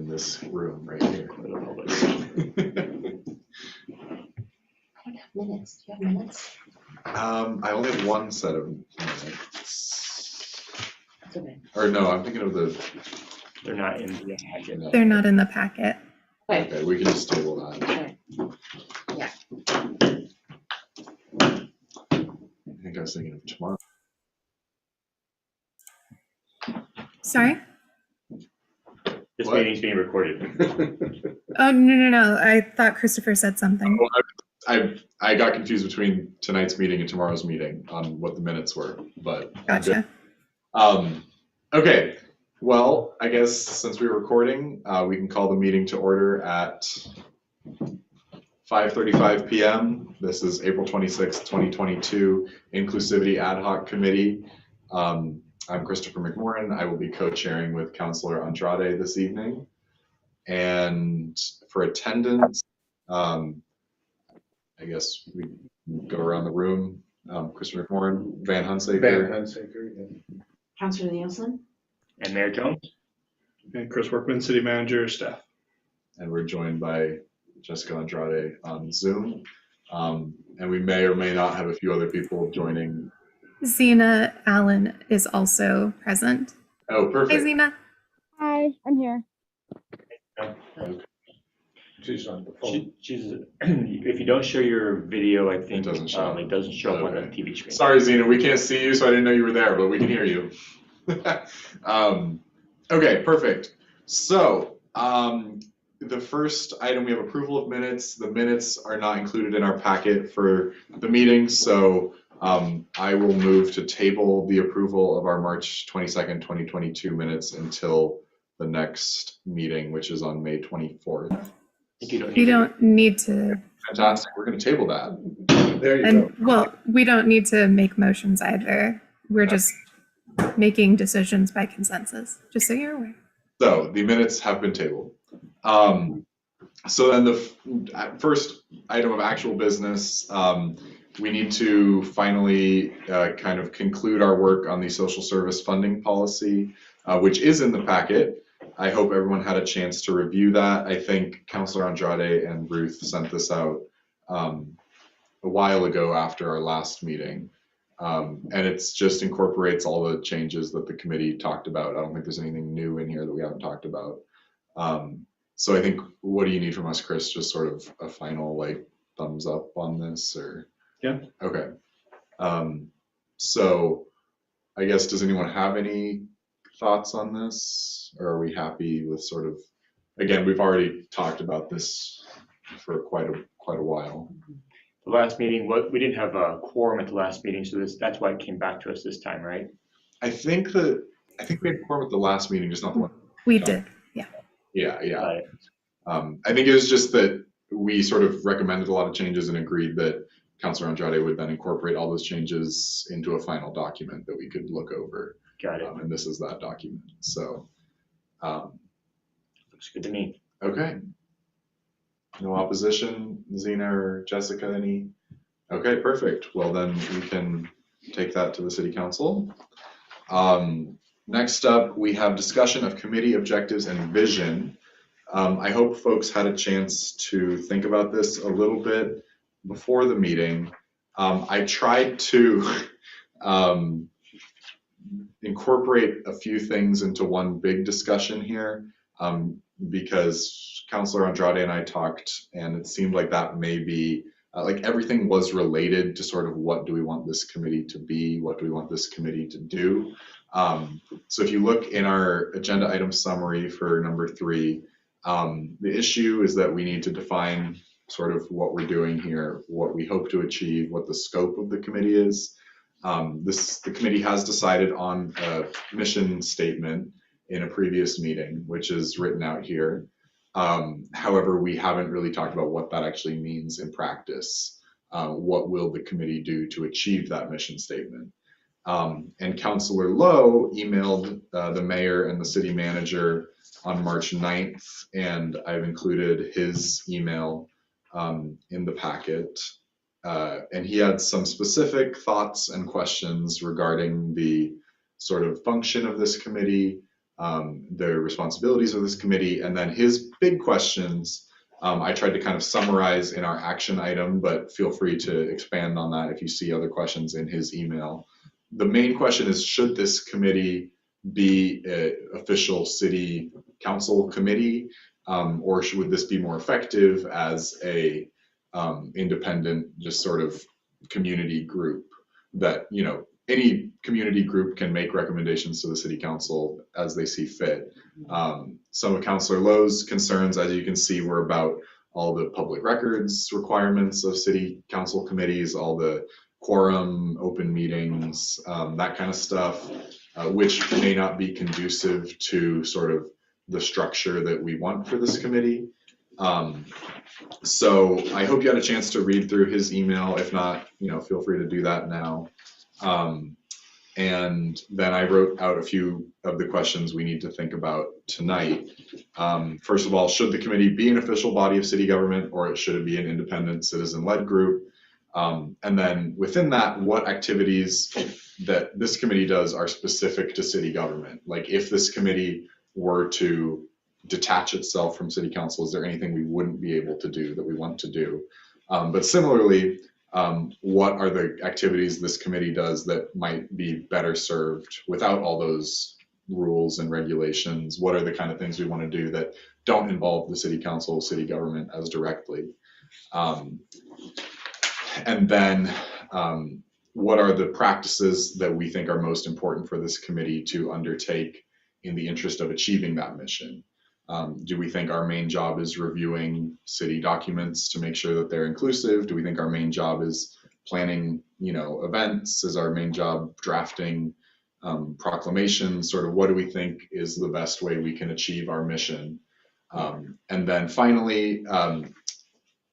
in this room right here. I don't have minutes. Do you have minutes? I only have one set of minutes. That's okay. Or no, I'm thinking of the. They're not in the packet. They're not in the packet. Okay. Okay, we can just table that. Okay. Yeah. I think I was thinking of tomorrow. Sorry? This What? meeting's being recorded. Oh, no. I thought Christopher said something. I got confused between tonight's meeting and tomorrow's meeting on what the minutes were, but. Gotcha. Okay, well, I guess since we're recording, we can call the meeting to order at 5:35 p.m. This is April 26, 2022, Inclusivity Ad Hoc Committee. I'm Christopher McMorrin. I will be co-chairing with Councilor Andrade this evening. And for attendance, I guess we go around the room. Christopher McMorrin, Van Hunsaker. Yeah. Councilor Nielsen? And Mayor Jones? And Chris Workman, City Manager, staff. And we're joined by Jessica Andrade on Zoom. And we may or may not have a few other people joining. Zena Allen is also present. Oh, Hi, perfect. Zena. Hi, I'm here. She's on the phone. She's, if you don't show your video, I think It doesn't show up. it doesn't show up on the Okay. TV screen. Sorry, Zena, we can't see you, so I didn't know you were there, but we can hear you. Okay, perfect. So, the first item, we have approval of minutes. The minutes are not included in our packet for the meeting, so I will move to table the approval of our March 22nd, 2022 minutes until the next meeting, which is on May 24th. You don't need to, Fantastic, we're gonna table that. There you and go. well, we don't need to make motions either. We're just making decisions by consensus, just so you're aware. So the minutes have been tabled. So then the first item of actual business, we need to finally kind of conclude our work on the social service funding policy, which is in the packet. I hope everyone had a chance to review that. I think Councilor Andrade and Ruth sent this out a while ago after our last meeting. And it's just incorporates all the changes that the committee talked about. I don't think there's anything new in here that we haven't talked about. So I think, what do you need from us, Chris? Just sort of a final like thumbs up on this, or? Yeah. Okay. So I guess, does anyone have any thoughts on this, or are we happy with sort of, again, we've already talked about this for quite a while. The last meeting, we didn't have a quorum at the last meeting, so that's why it came back to us this time, right? I think we had quorum at the last meeting, just not the one. We did, yeah. Yeah. Got it. I think it was just that we sort of recommended a lot of changes and agreed that Councilor Andrade would then incorporate all those changes into a final document that we could look over. Got it. And this is that document. So, Looks good to me. okay. No opposition, Zena or Jessica, any? Okay, perfect. Well, then we can take that to the City Council. Next up, we have discussion of committee objectives and vision. I hope folks had a chance to think about this a little bit before the meeting. I tried to incorporate a few things into one big discussion here, because Councilor Andrade and I talked, and it seemed like that may be, like everything was related to sort of what do we want this committee to be, what do we want this committee to do. So if you look in our agenda item summary for number 3, the issue is that we need to define sort of what we're doing here, what we hope to achieve, what the scope of the committee is. The committee has decided on a mission statement in a previous meeting, which is written out here. However, we haven't really talked about what that actually means in practice. What will the committee do to achieve that mission statement? And Councilor Lowe emailed the mayor and the city manager on March 9th, and I've included his email in the packet. And he had some specific thoughts and questions regarding the sort of function of this committee, the responsibilities of this committee, and then his big questions. I tried to kind of summarize in our action item, but feel free to expand on that if you see other questions in his email. The main question is, should this committee be an official city council committee, or would this be more effective as a independent, just sort of community group that, you know, any community group can make recommendations to the city council as they see fit. Some of Councillor Lowe's concerns, as you can see, were about all the public records requirements of city council committees, all the quorum, open meetings, that kind of stuff, which may not be conducive to sort of the structure that we want for this committee. So I hope you had a chance to read through his email. If not, you know, feel free to do that now. And then I wrote out a few of the questions we need to think about tonight. First of all, should the committee be an official body of city government, or should it be an independent citizen-led group? And then within that, what activities that this committee does are specific to city government? Like, if this committee were to detach itself from city council, is there anything we wouldn't be able to do that we want to do? But similarly, what are the activities this committee does that might be better served without all those rules and regulations? What are the kind of things we want to do that don't involve the city council, city government as directly? And then what are the practices that we think are most important for this committee to undertake in the interest of achieving that mission? Do we think our main job is reviewing city documents to make sure that they're inclusive? Do we think our main job is planning, you know, events? Is our main job drafting proclamations? Sort of, what do we think is the best way we can achieve our mission? And then finally,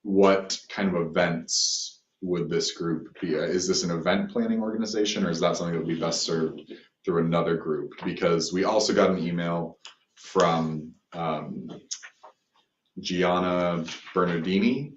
what kind of events would this group be? Is this an event planning organization, or is that something that would be best served through another group? Because we also got an email from Gianna Bernardini,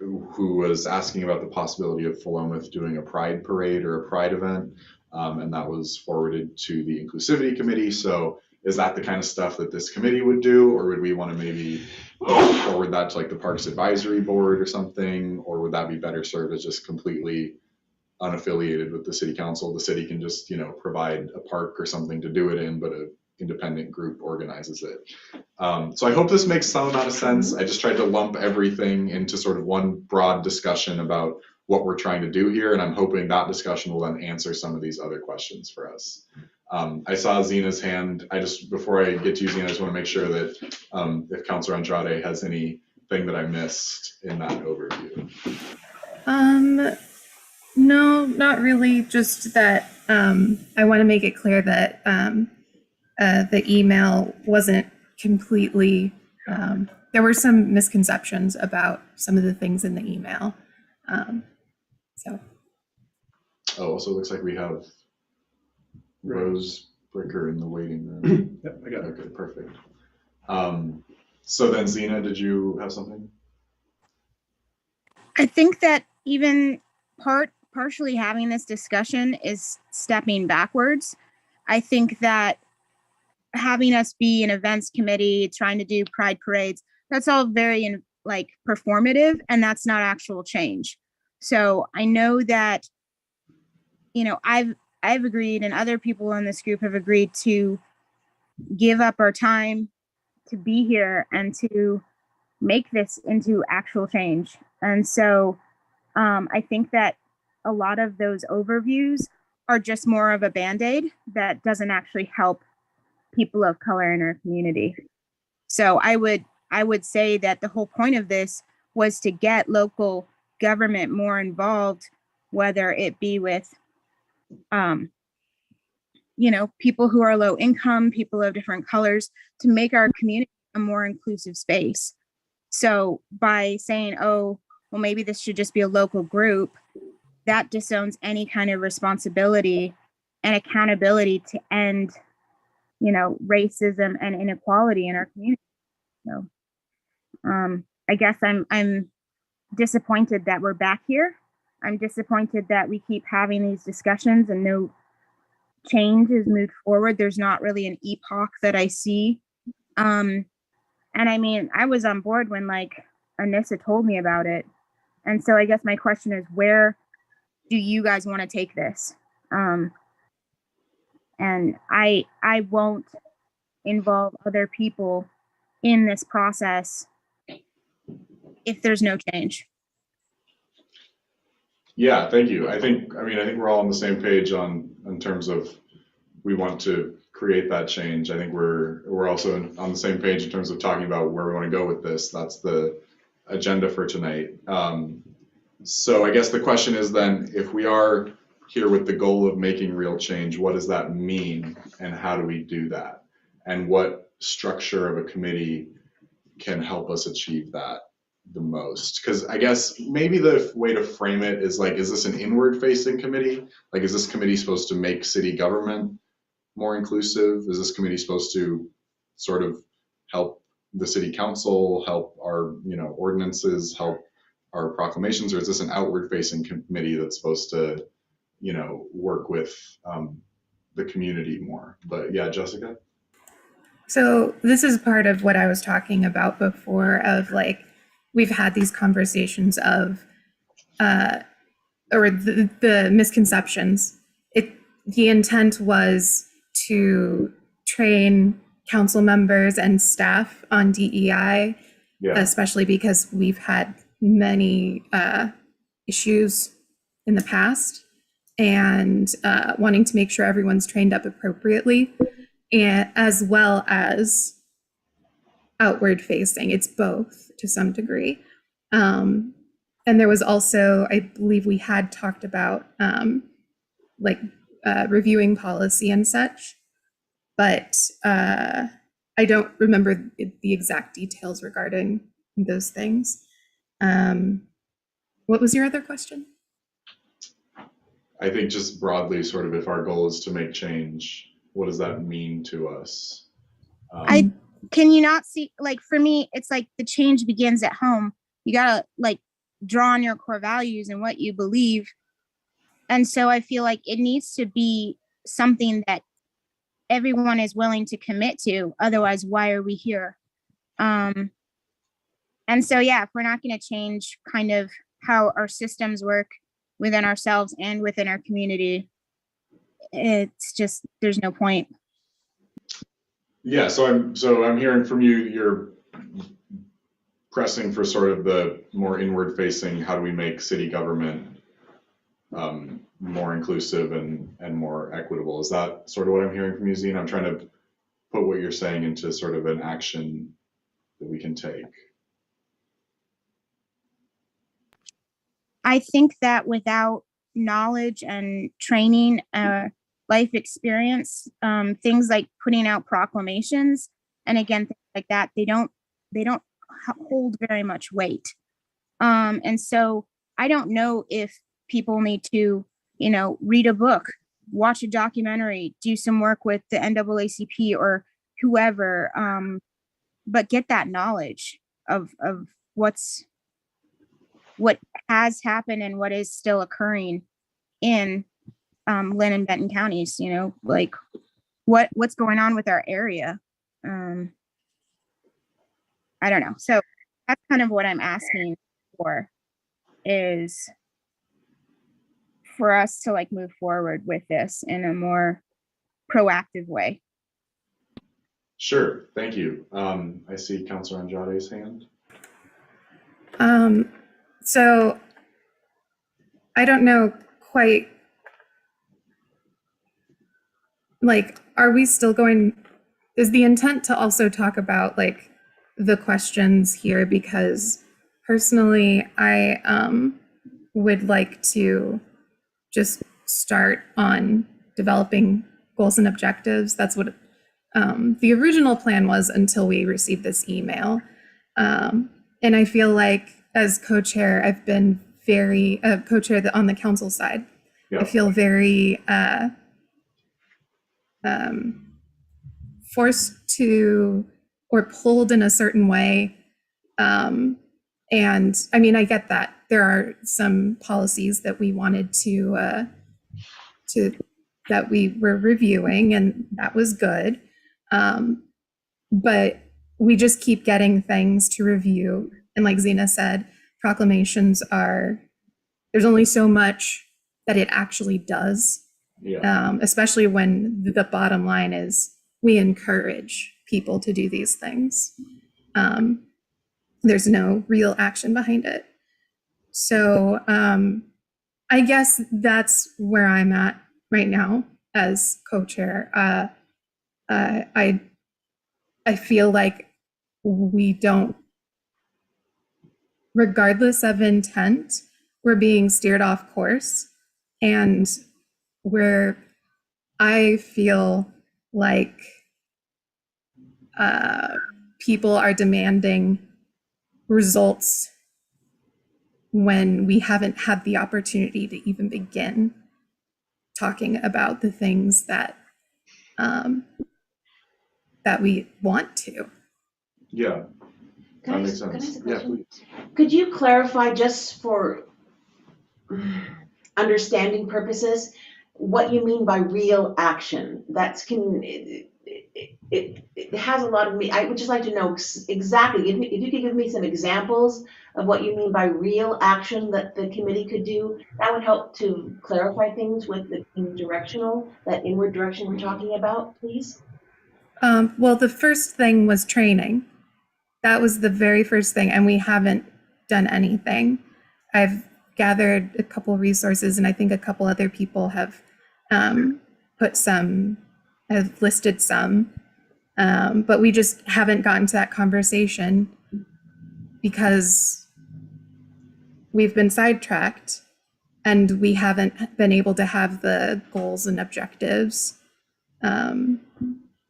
who was asking about the possibility of Philomath doing a pride parade or a pride event, and that was forwarded to the Inclusivity Committee. So is that the kind of stuff that this committee would do, or would we want to maybe forward that to like the Parks Advisory Board or something, or would that be better served as just completely unaffiliated with the city council? The city can just, you know, provide a park or something to do it in, but an independent group organizes it. So I hope this makes some amount of sense. I just tried to lump everything into sort of one broad discussion about what we're trying to do here, and I'm hoping that discussion will then answer some of these other questions for us. I saw Zena's hand. Before I get to you, Zena, I just want to make sure that if Councilor Andrade has anything that I missed in that overview. No, not really. Just that I want to make it clear that the email wasn't completely, there were some misconceptions about some of the things in the email. So. Oh, also looks like we have Rose Bricker in the waiting room. Yep, I got it. Okay, perfect. So then Zena, did you have something? I think that even partially having this discussion is stepping backwards. I think that having us be an events committee, trying to do pride parades, that's all very like performative, and that's not actual change. So I know that, you know, I've agreed, and other people in this group have agreed to give up our time to be here and to make this into actual change. And so I think that a lot of those overviews are just more of a Band-Aid that doesn't actually help people of color in our community. So I would say that the whole point of this was to get local government more involved, whether it be with you know, people who are low income, people of different colors, to make our community a more inclusive space. So by saying, oh, well, maybe this should just be a local group, that disowns any kind of responsibility and accountability to end, you know, racism and inequality in our community. So I guess I'm disappointed that we're back here. I'm disappointed that we keep having these discussions and no change is moved forward. There's not really an epoch that I see. And I mean, I was on board when like Anissa told me about it. And so I guess my question is, where do you guys want to take this? And I won't involve other people in this process if there's no change. Yeah, thank you. I think we're all on the same page in terms of we want to create that change. I think we're also on the same page in terms of talking about where we want to go with this. That's the agenda for tonight. So I guess the question is then, if we are here with the goal of making real change, what does that mean and how do we do that? And what structure of a committee can help us achieve that the most? Because I guess maybe the way to frame it is like, is this an inward facing committee? Like, is this committee supposed to make city government more inclusive? Is this committee supposed to sort of help the city council, help our, ordinances, help our proclamations, or is this an outward facing committee that's supposed to, work with the community more? But yeah, Jessica? So this is part of what I was talking about before of like, we've had these conversations of, or the misconceptions. The intent was to train council members and staff on DEI, especially because we've had many issues in the past, and wanting to make sure everyone's trained up appropriately, and as well as outward facing. It's both to some degree. And there was also, I believe we had talked about reviewing policy and such, but I don't remember the exact details regarding those things. What was your other question? I think just broadly, sort of, if our goal is to make change, what does that mean to us? Can you not see, like, for me, it's like the change begins at home. You gotta like draw on your core values and what you believe. And so I feel like it needs to be something that everyone is willing to commit to. Otherwise, why are we here? And so, yeah, if we're not going to change kind of how our systems work within ourselves and within our community, it's just, there's no point. Yeah, so I'm hearing from you, you're pressing for sort of the more inward facing, how do we make city government more inclusive and more equitable? Is that sort of what I'm hearing from you, Zine? I'm trying to put what you're saying into sort of an action that we can take. I think that without knowledge and training, life experience, things like putting out proclamations, and again, things like that, they don't hold very much weight. And so I don't know if people need to, read a book, watch a documentary, do some work with the NAACP or whoever, but get that knowledge of what has happened and what is still occurring in Lynn and Benton counties, like what's going on with our area. I don't know. So that's kind of what I'm asking for, is for us to like move forward with this in a more proactive way. Sure, thank you. I see Councilor Andrade's hand. So I don't know quite, like, are we still going, is the intent to also talk about like the questions here? Because personally, I would like to just start on developing goals and objectives. That's what the original plan was until we received this email. And I feel like as co-chair, I've been very, co-chair on the council side. Yeah. I feel very forced to, or pulled in a certain way. And I mean, I get that there are some policies that we wanted to that we were reviewing, and that was good. But we just keep getting things to review. And like Zena said, proclamations there's only so much that it actually does, especially when the bottom line is we encourage people to do these things. There's no real action behind it. So I guess that's where I'm at right now as co-chair. I feel like we don't, regardless of intent, we're being steered off course, and where I feel like people are demanding results when we haven't had the opportunity to even begin talking about the things that that we want to. Yeah, Can that I makes can I ask sense. a Yeah, question? please. Could you clarify, just for understanding purposes, what you mean by real action? It has a lot of I would just like to know exactly, if you could give me some examples of what you mean by real action that the committee could do, that would help to clarify things with the that inward direction we're talking about, please. Well, the first thing was training. That was the very first thing, and we haven't done anything. I've gathered a couple of resources, and I think a couple other people have listed some, but we just haven't gotten to that conversation because we've been sidetracked and we haven't been able to have the goals and objectives,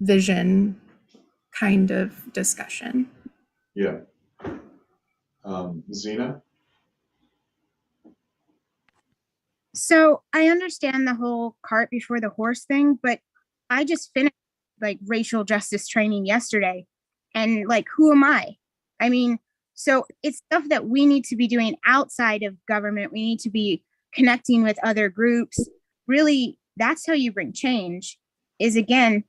vision kind of discussion. Yeah. Zena? So I understand the whole cart before the horse thing, but I just finished like racial justice training yesterday, and like, who am I? I mean, so it's stuff that we need to be doing outside of government. We need to be connecting with other groups. Really, that's how you bring change, is again,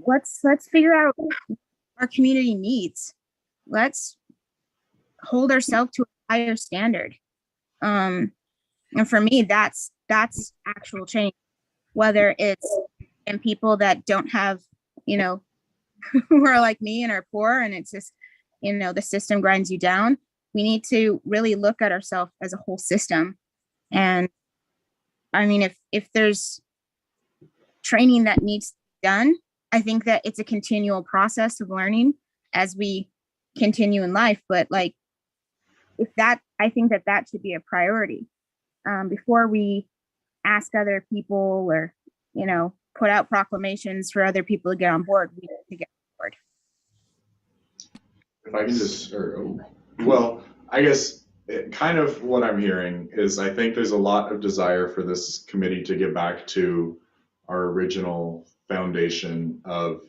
let's figure out our community needs. Let's hold ourselves to a higher standard. And for me, that's actual change, whether it's in people that don't have, who are like me and are poor, and it's just, the system grinds you down. We need to really look at ourselves as a whole system. And I mean, if there's training that needs to be done, I think that it's a continual process of learning as we continue in life. But like, I think that should be a priority before we ask other people or, put out proclamations for other people to get on board. We need to get on board. If I can just, I guess kind of what I'm hearing is I think there's a lot of desire for this committee to get back to our original foundation of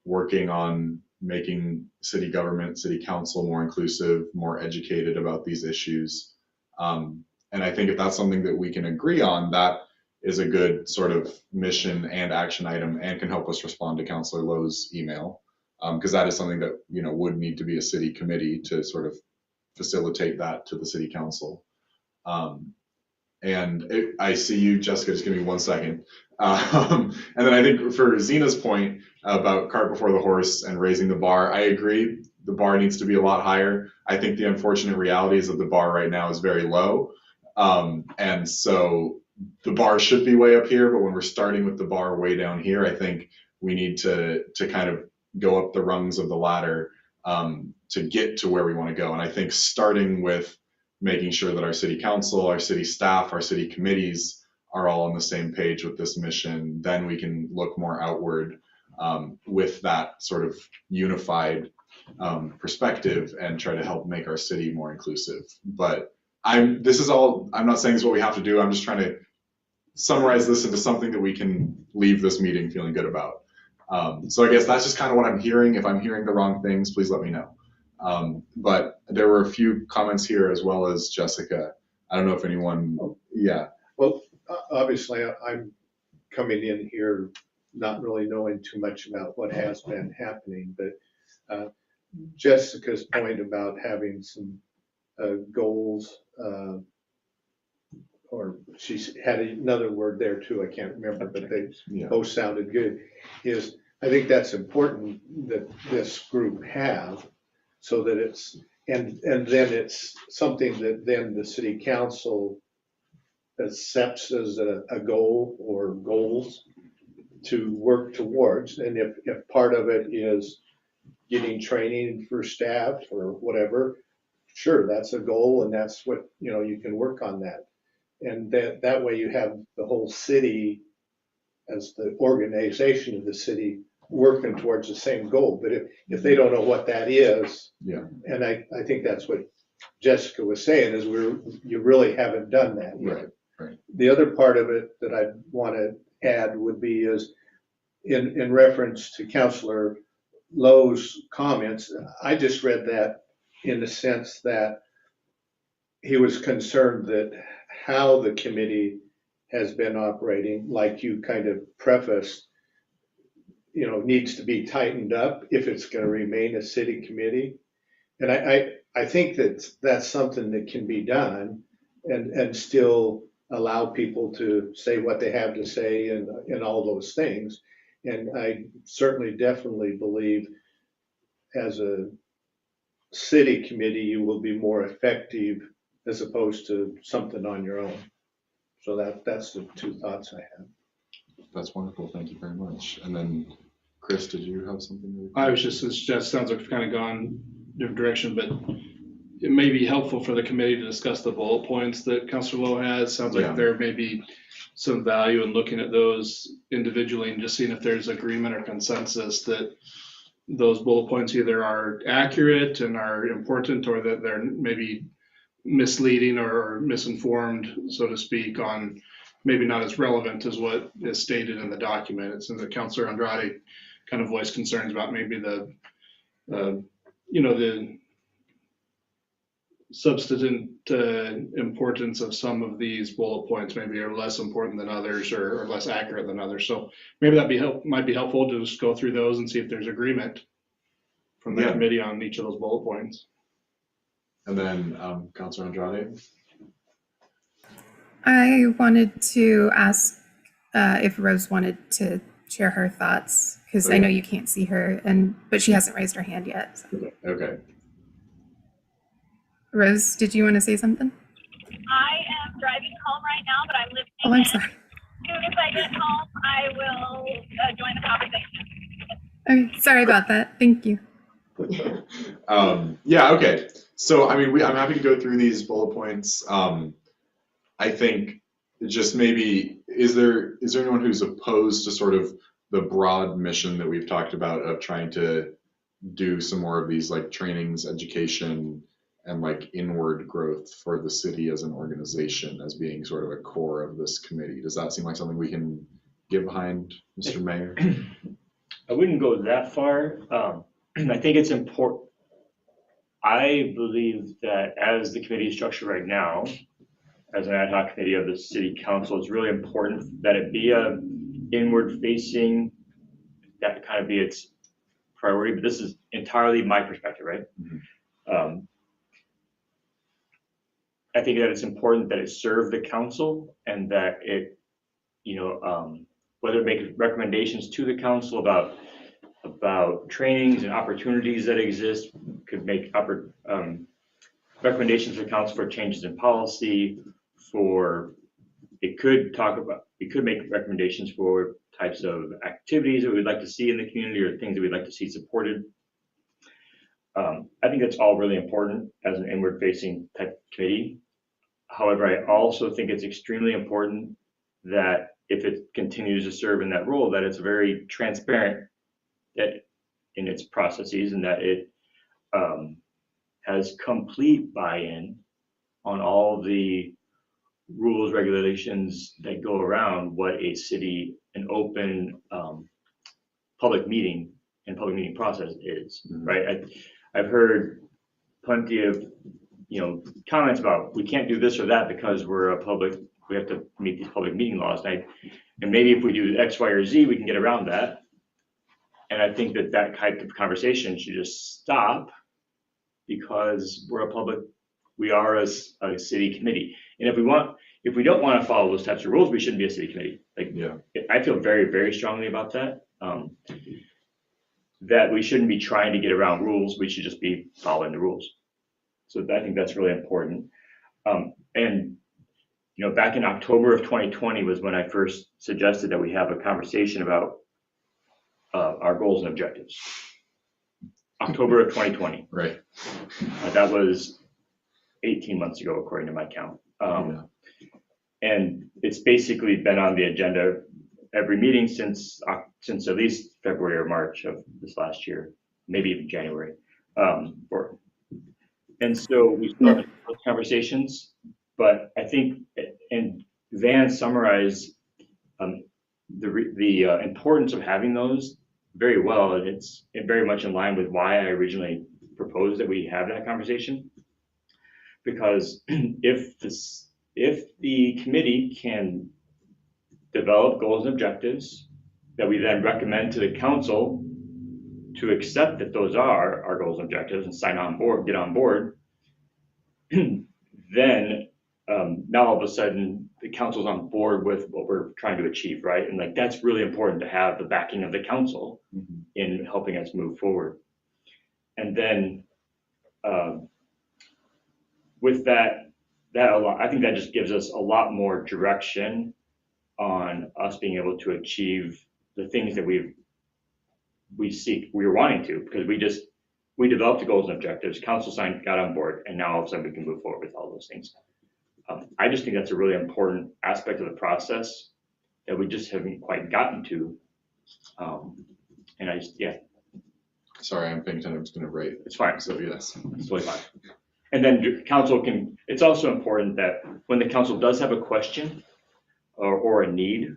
working on making city government, city council more inclusive, more educated about these issues. And I think if that's something that we can agree on, that is a good sort of mission and action item and can help us respond to Councilor Lowe's email. Because that is something that would need to be a city committee to sort of facilitate that to the city council. I see you, Jessica, just give me 1 second. And then I think for Zena's point about cart before the horse and raising the bar, I agree, the bar needs to be a lot higher. I think the unfortunate reality is that the bar right now is very low. And so the bar should be way up here, but when we're starting with the bar way down here, I think we need to kind of go up the rungs of the ladder to get to where we want to go. And I think starting with making sure that our city council, our city staff, our city committees are all on the same page with this mission, then we can look more outward with that sort of unified perspective and try to help make our city more inclusive. But I'm not saying this is what we have to do. I'm just trying to summarize this into something that we can leave this meeting feeling good about. So I guess that's just kind of what I'm hearing. If I'm hearing the wrong things, please let me know. But there were a few comments here as well as Jessica. I don't know if anyone, yeah. Well, obviously I'm coming in here not really knowing too much about what has been happening, but Jessica's point about having some goals, or she had another word there too, I can't remember, but they Yeah. both sounded good, is I think that's important that this group have, so that it's, and then it's something that then the city council accepts as a goal or goals to work towards. And if part of it is getting training for staff or whatever, sure, that's a goal, and that's what, you can work on that. And that way you have the whole city as the organization of the city working towards the same goal. But if they don't know what that is, Yeah. and I think that's what Jessica was saying, is you really haven't done that yet. Right. The other part of it that I'd want to add would be is in reference to Councilor Lowe's comments, I just read that in the sense that he was concerned that how the committee has been operating, like you kind of prefaced, needs to be tightened up if it's going to remain a city committee. And I think that's something that can be done and still allow people to say what they have to say and all those things. And I certainly definitely believe as a city committee, you will be more effective as opposed to something on your own. So that's the two thoughts I have. That's wonderful. Thank you very much. And then, Chris, did you have something? Uh, I was just, sounds like we've kind of gone different direction, but it may be helpful for the committee to discuss the bullet points that Councilor Lowe has. Sounds like Yeah. there may be some value in looking at those individually and just seeing if there's agreement or consensus that those bullet points either are accurate and are important, or that they're maybe misleading or misinformed, so to speak, on maybe not as relevant as what is stated in the document. It seems that Councilor Andrade kind of voiced concerns about maybe the substantive importance of some of these bullet points maybe are less important than others, or less accurate than others. So maybe might be helpful to just go through those and see if there's agreement from the Yeah. committee on each of those bullet points. And then Councilor Andrade? I wanted to ask if Rose wanted to share her thoughts, because I know you can't see her, but she hasn't raised her hand yet. So. Okay. Rose, did you want to say something? I am driving home right now, but I'm listening. Oh, I'm sorry. As soon as I get home, I will join the conversation. Okay, sorry about that. Thank you. Yeah, okay. So, I mean, I'm happy to go through these bullet points. I think just maybe, is there anyone who's opposed to sort of the broad mission that we've talked about of trying to do some more of these like trainings, education, and like inward growth for the city as an organization as being sort of a core of this committee? Does that seem like something we can get behind, Mr. Mayor? I wouldn't go that far. I think it's important. I believe that as the committee is structured right now, as an ad hoc committee of the city council, it's really important that it be a inward facing, that kind of be its priority, but this is entirely my perspective, right? Mm-hmm. I think that it's important that it serve the council and that it, whether it makes recommendations to the council about trainings and opportunities that exist, could make recommendations to the council for changes in policy, we could make recommendations for types of activities that we'd like to see in the community or things that we'd like to see supported. I think that's all really important as an inward facing type committee. However, I also think it's extremely important that if it continues to serve in that role, that it's very transparent in its processes, and that it has complete buy-in on all the rules, regulations that go around what an open public meeting and public meeting process is, right? I've heard plenty of comments about we can't do this or that because we're a public we have to meet these public meeting laws. And maybe if we do X, Y, or Z, we can get around that. And I think that type of conversation should just stop because we are a city committee. And if we don't want to follow those types of rules, we shouldn't be a city committee. Like, Yeah. I feel very, very strongly about that. That we shouldn't be trying to get around rules. We should just be following the rules. So I think that's really important. And back in October of 2020 was when I first suggested that we have a conversation about our goals and objectives. October of 2020. Right. That was 18 months ago, according to my count. And it's basically been on the agenda every meeting since at least February or March of this last year, maybe even January. And so we still have those conversations, but I think, and Van summarized the importance of having those very well, and it's very much in line with why I originally proposed that we have that conversation. Because if the committee can develop goals and objectives that we then recommend to the council to accept that those are our goals and objectives and get on board, then now all of a sudden the council's on board with what we're trying to achieve, right? And like that's really important to have the backing of the council in helping us move forward. And then with that I think that just gives us a lot more direction on us being able to achieve the things that we're wanting to, because we developed the goals and objectives, council got on board, and now all of a sudden we can move forward with all those things. I just think that's a really important aspect of the process that we just haven't quite gotten to. And Sorry, I'm paying attention. I'm just going to write. It's fine. So yes. It's totally fine. And then it's also important that when the council does have a question or a need,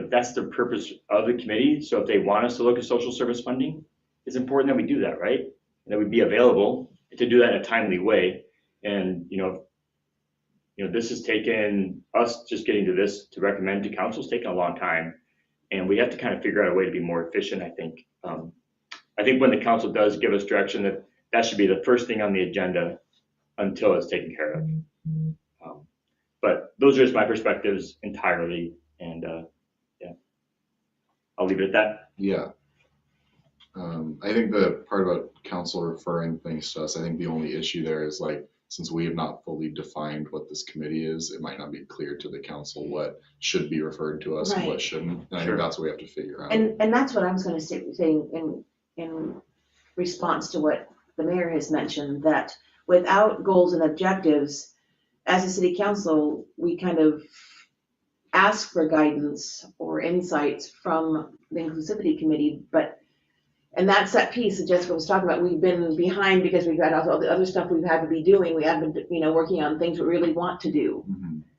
that's the purpose of the committee. So if they want us to look at social service funding, it's important that we do that, right? And that we be available to do that in a timely way. And, this has taken us just getting to this to recommend to council has taken a long time. And we have to kind of figure out a way to be more efficient, I think. I think when the council does give us direction, that should be the first thing on the agenda until it's taken care of. But those are just my perspectives entirely. And I'll leave it at that. Yeah. I think the part about council referring things to us, I think the only issue there is like, since we have not fully defined what this committee is, it might not be clear to the council what should be referred to us and what shouldn't. And I think that's what we have to figure out. And that's what I was going to say in response to what the mayor has mentioned, that without goals and objectives, as a city council, we kind of ask for guidance or insights from the Inclusivity Committee, and that's that piece that Jessica was talking about. We've been behind because we've had all the other stuff we've had to be doing. We have been, working on things we really want to do.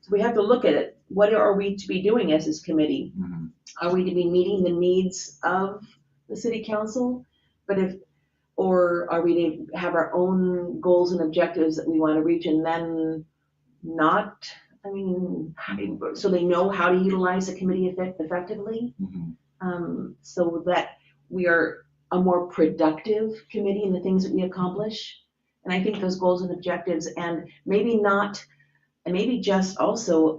So we have to look at it. What are we to be doing as this committee? Are we to be meeting the needs of the city council? Or are we to have our own goals and objectives that we want to reach and then not? So they know how to utilize the committee effectively, so that we are a more productive committee in the things that we accomplish. And I think those goals and objectives, and maybe just also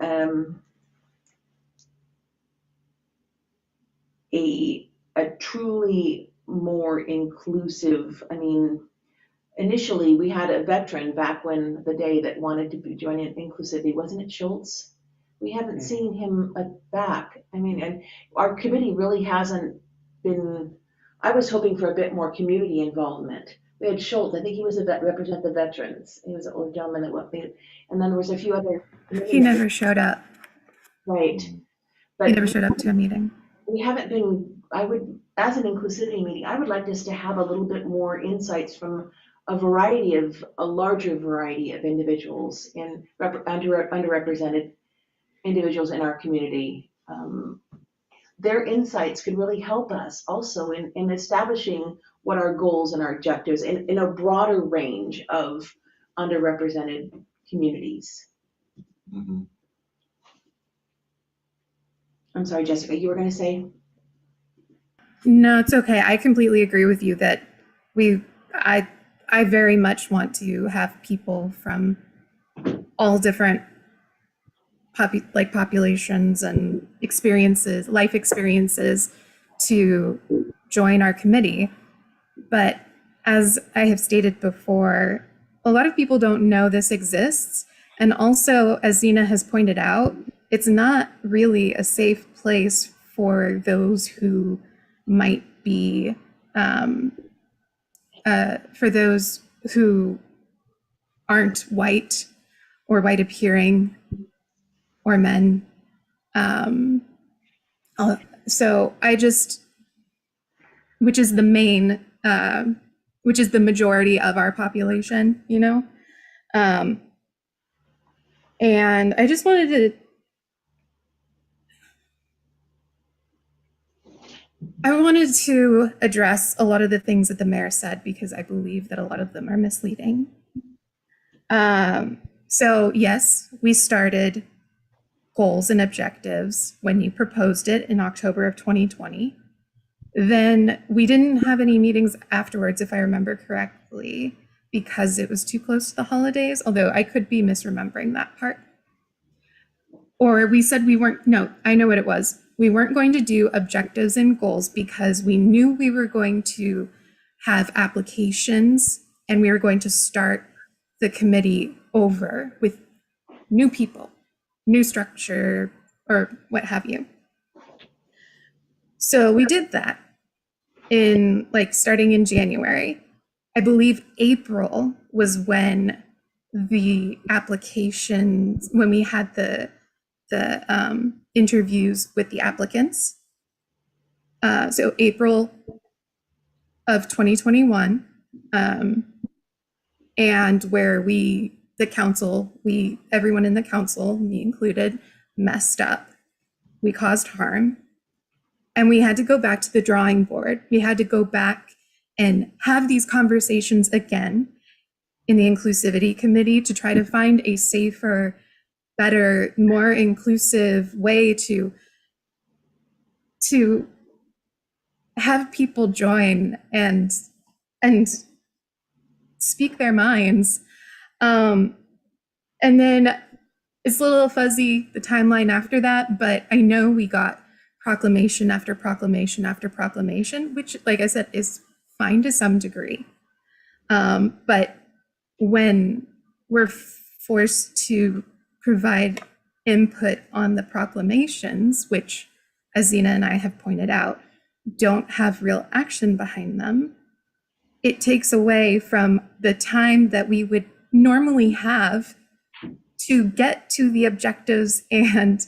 a truly more inclusive. Initially we had a veteran back when the day that wanted to join in Inclusivity, wasn't it Schultz? We haven't seen him back. And our committee really hasn't been. I was hoping for a bit more community involvement. We had Schultz, I think he was represent the veterans. He was an old gentleman that went, and then there was a few other. He never showed up. Right. But He never showed up to a meeting. We haven't been, as an Inclusivity meeting, I would like us to have a little bit more insights from a larger variety of individuals and underrepresented individuals in our community. Their insights could really help us also in establishing what our goals and our objectives in a broader range of underrepresented communities. I'm sorry, Jessica, you were going to say? No, it's okay. I completely agree with you that I very much want to have people from all different populations and experiences, life experiences, to join our committee. But as I have stated before, a lot of people don't know this exists. And also, as Zena has pointed out, it's not really a safe place for those who might be, for those who aren't white or white appearing or men. So I just, which is the main, which is the majority of our population, you know? And I just wanted to, address a lot of the things that the mayor said, because I believe that a lot of them are misleading. So yes, we started goals and objectives when you proposed it in October of 2020. Then we didn't have any meetings afterwards, if I remember correctly, because it was too close to the holidays, although I could be misremembering that part. Or we said we weren't, no, I know what it was. We weren't going to do objectives and goals because we knew we were going to have applications and we were going to start the committee over with new people, new structure, or what have you. So we did that in starting in January. I believe April was when the applications, when we had the interviews with the applicants. So April of 2021, and where the council, everyone in the council, me included, messed up. We caused harm. And we had to go back to the drawing board. We had to go back and have these conversations again in the Inclusivity Committee to try to find a safer, better, more inclusive way to have people join and speak their minds. And then it's a little fuzzy, the timeline after that, but I know we got proclamation after proclamation after proclamation, which, like I said, is fine to some degree. But when we're forced to provide input on the proclamations, which, as Zena and I have pointed out, don't have real action behind them, it takes away from the time that we would normally have to get to the objectives and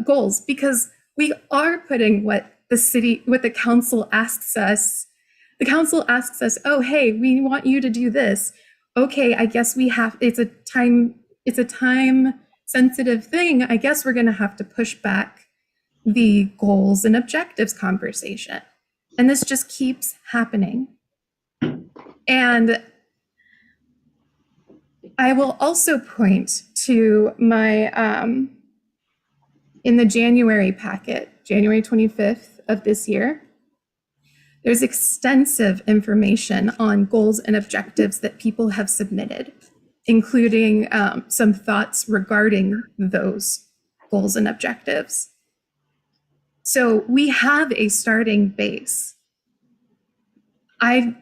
goals, because we are putting what the council asks us. The council asks us, oh, hey, we want you to do this. Okay, I guess we have, it's a time sensitive thing. I guess we're going to have to push back the goals and objectives conversation. And this just keeps happening. And I will also point to my, in the January packet, January 25th of this year, there's extensive information on goals and objectives that people have submitted, including some thoughts regarding those goals and objectives. So we have a starting base. I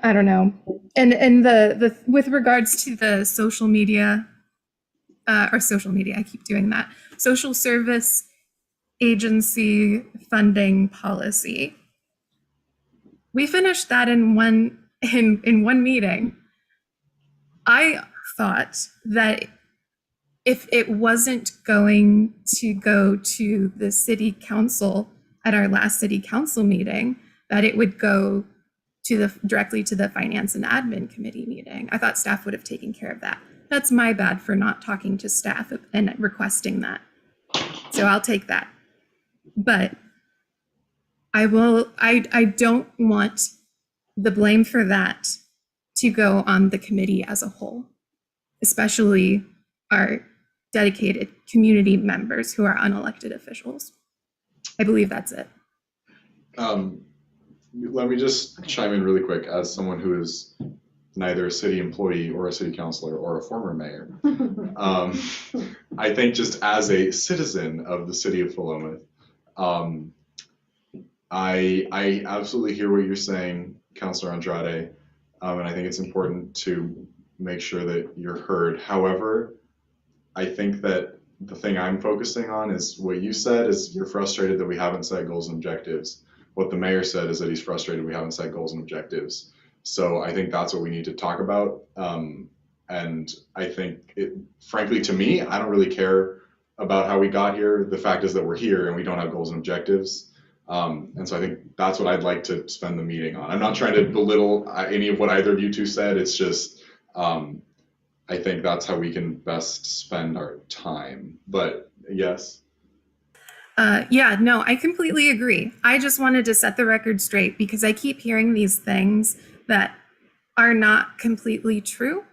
don't know. And the with regards to the social media, I keep doing that. Social service agency funding policy. We finished that in one meeting. I thought that if it wasn't going to go to the city council at our last city council meeting, that it would go to directly to the finance and admin committee meeting. I thought staff would have taken care of that. That's my bad for not talking to staff and requesting that. So I'll take that. But I don't want the blame for that to go on the committee as a whole, especially our dedicated community members who are unelected officials. I believe that's it. Let me just chime in really quick as someone who is neither a city employee or a city councilor or a former mayor. I think just as a citizen of the city of Philomath, I absolutely hear what you're saying, Councilor Andrade, and I think it's important to make sure that you're heard. However, I think that the thing I'm focusing on is what you said is you're frustrated that we haven't set goals and objectives. What the mayor said is that he's frustrated we haven't set goals and objectives. So I think that's what we need to talk about. And I think, frankly, to me, I don't really care about how we got here. The fact is that we're here and we don't have goals and objectives. And so I think that's what I'd like to spend the meeting on. I'm not trying to belittle any of what either of you two said. It's just, I think that's how we can best spend our time. But yes. Yeah, no, I completely agree. I just wanted to set the record straight because I keep hearing these things that are not completely true.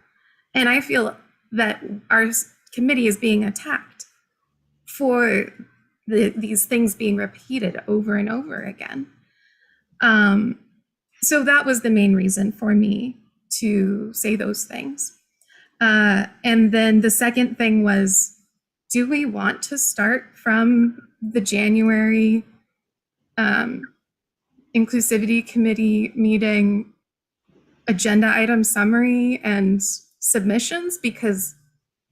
And I feel that our committee is being attacked for these things being repeated over and over again. So that was the main reason for me to say those things. And then the second thing was, do we want to start from the January Inclusivity Committee meeting agenda item summary and submissions? Because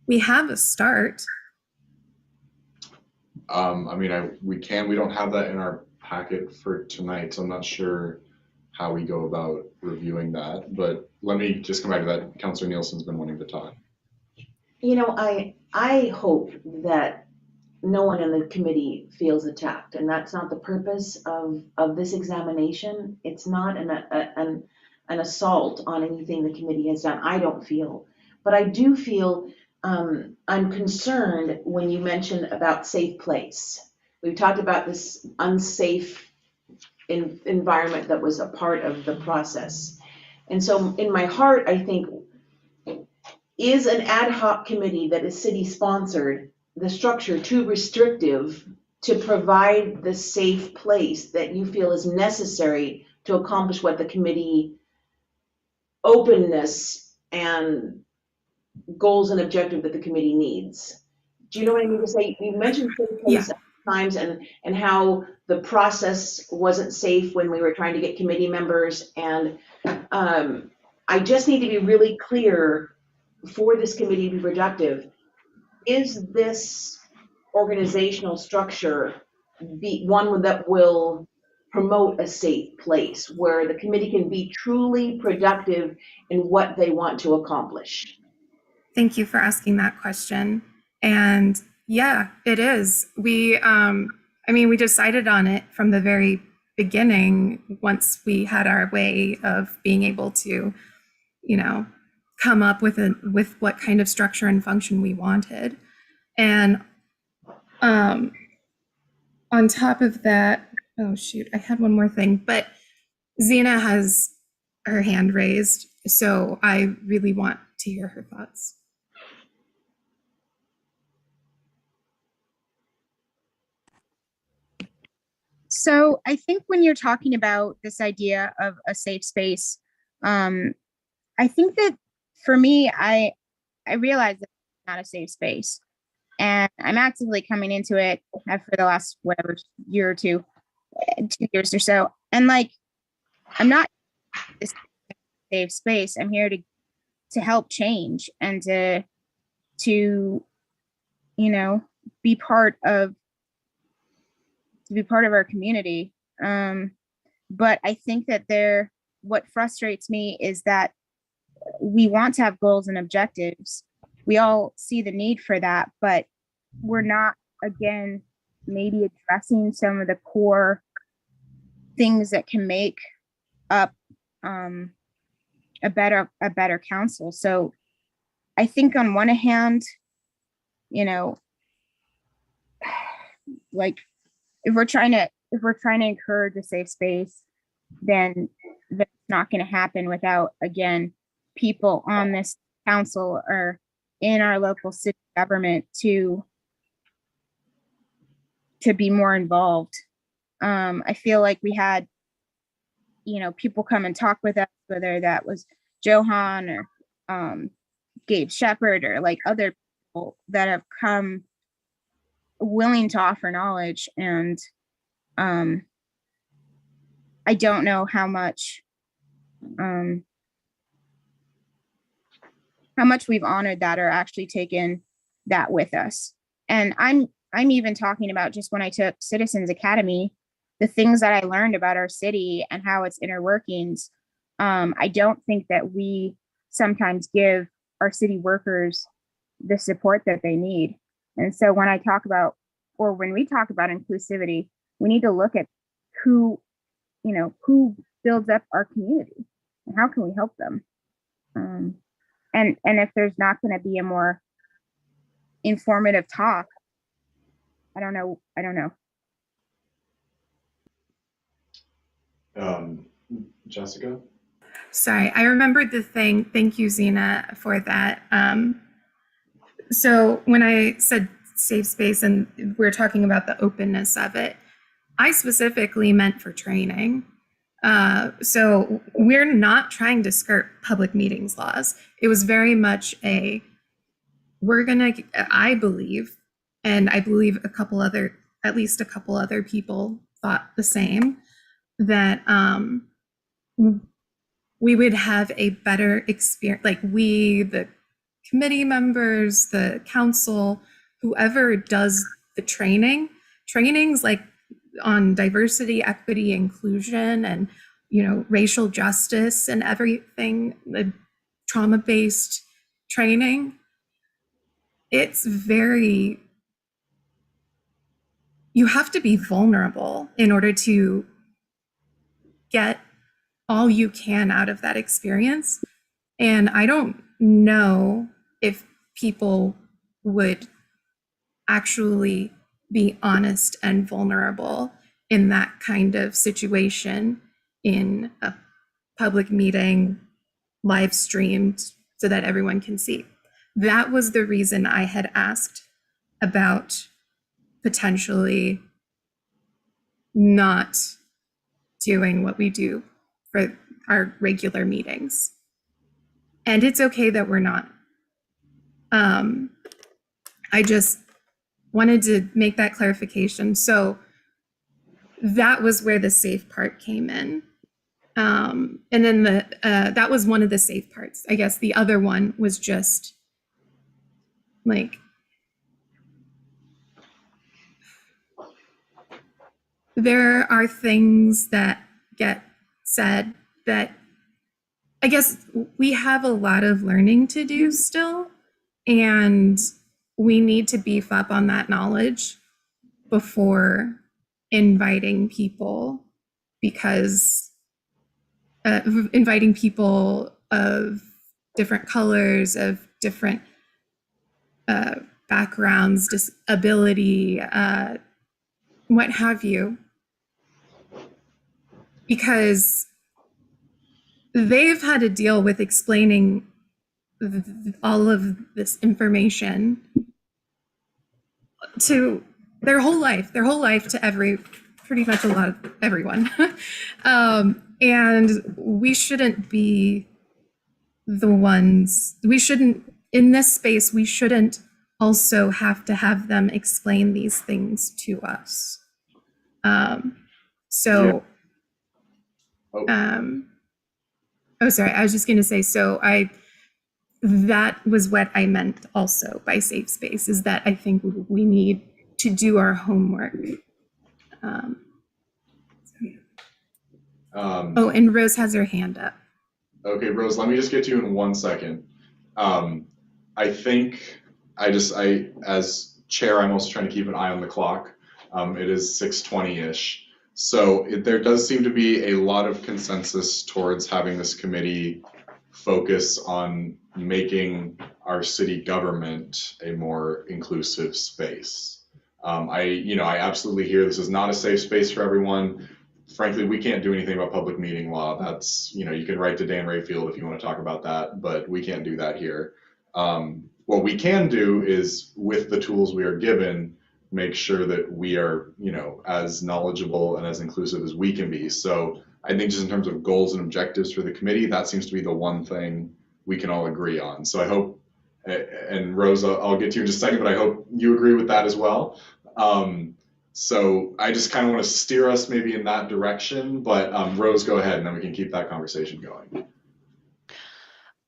we have a start. I mean, we don't have that in our packet for tonight, so I'm not sure how we go about reviewing that. But let me just come back to that. Councilor Nielsen's been wanting to talk. You know, I hope that no one in the committee feels attacked, and that's not the purpose of this examination. It's not an assault on anything the committee has done, I don't feel. But I do feel I'm concerned when you mention about safe place. We've talked about this unsafe environment that was a part of the process. And so in my heart, I think, is an ad hoc committee that is city sponsored, the structure too restrictive to provide the safe place that you feel is necessary to accomplish what the committee openness and goals and objective that the committee needs? Do you know what I mean to say? You mentioned safe place times and how the process wasn't safe when we were trying to get committee members. And I just need to be really clear for this committee to be productive. Is this organizational structure the one that will promote a safe place where the committee can be truly productive in what they want to accomplish? Thank you for asking that question. And yeah, it is. We decided on it from the very beginning once we had our way of being able to, come up with what kind of structure and function we wanted. And on top of that, oh shoot, I had one more thing, but Zena has her hand raised, so I really want to hear her thoughts. So I think when you're talking about this idea of a safe space, I think that for me, I realize that it's not a safe space, and I'm actively coming into it for the last year or 2 years or so. And I'm not this safe space. I'm here to help change and to be part of our community. But I think that what frustrates me is that we want to have goals and objectives. We all see the need for that, but we're not, again, maybe addressing some of the core things that can make up a better council. So I think on one hand, if we're trying to encourage a safe space, then that's not going to happen without, again, people on this council or in our local city government to be more involved. I feel like we had, people come and talk with us, whether that was Johan or Gabe Shepard or like other people that have come willing to offer knowledge. And I don't know how much we've honored that or actually taken that with us. And I'm even talking about just when I took Citizens Academy, the things that I learned about our city and how its inner workings. I don't think that we sometimes give our city workers the support that they need. And so when I talk about, or when we talk about inclusivity, we need to look at who builds up our community and how can we help them. And if there's not going to be a more informative talk, I don't know. Jessica? Sorry, I remembered the thing. Thank you, Zena, for that. So when I said safe space and we're talking about the openness of it, I specifically meant for training. So we're not trying to skirt public meetings laws. It was very much I believe, and I believe at least a couple other people thought the same, that we would have a better experience, like the committee members, the council, whoever does the trainings like on diversity, equity, inclusion, and racial justice and everything, the trauma-based training. It's you have to be vulnerable in order to get all you can out of that experience. And I don't know if people would actually be honest and vulnerable in that kind of situation in a public meeting, live streamed so that everyone can see. That was the reason I had asked about potentially not doing what we do for our regular meetings. And it's okay that we're not. I just wanted to make that clarification. So that was where the safe part came in. And then that was one of the safe parts. I guess the other one was just like, there are things that get said that I guess we have a lot of learning to do still, and we need to beef up on that knowledge before inviting people, because inviting people of different colors, of different backgrounds, disability, what have you, because they've had to deal with explaining all of this information to their whole life to pretty much a lot of everyone. And we shouldn't be the ones, in this space, we shouldn't also have to have them explain these things to us. Oh, sorry, I was just going to say, that was what I meant also by safe space, is that I think we need to do our homework. And Rose has her hand up. Okay, Rose, let me just get to you in 1 second. I think as chair, I'm also trying to keep an eye on the clock. It is 6:20-ish. So there does seem to be a lot of consensus towards having this committee focus on making our city government a more inclusive space. I absolutely hear this is not a safe space for everyone. Frankly, we can't do anything about public meeting law. That's, you can write to Dan Rayfield if you want to talk about that, but we can't do that here. what we can do is, with the tools we are given, make sure that we are, as knowledgeable and as inclusive as we can be. So I think just in terms of goals and objectives for the committee, that seems to be the one thing we can all agree on. So I hope, and Rose, I'll get to you in just a second, but I hope you agree with that as well. So I just kind of want to steer us maybe in that direction, but Rose, go ahead, and then we can keep that conversation going.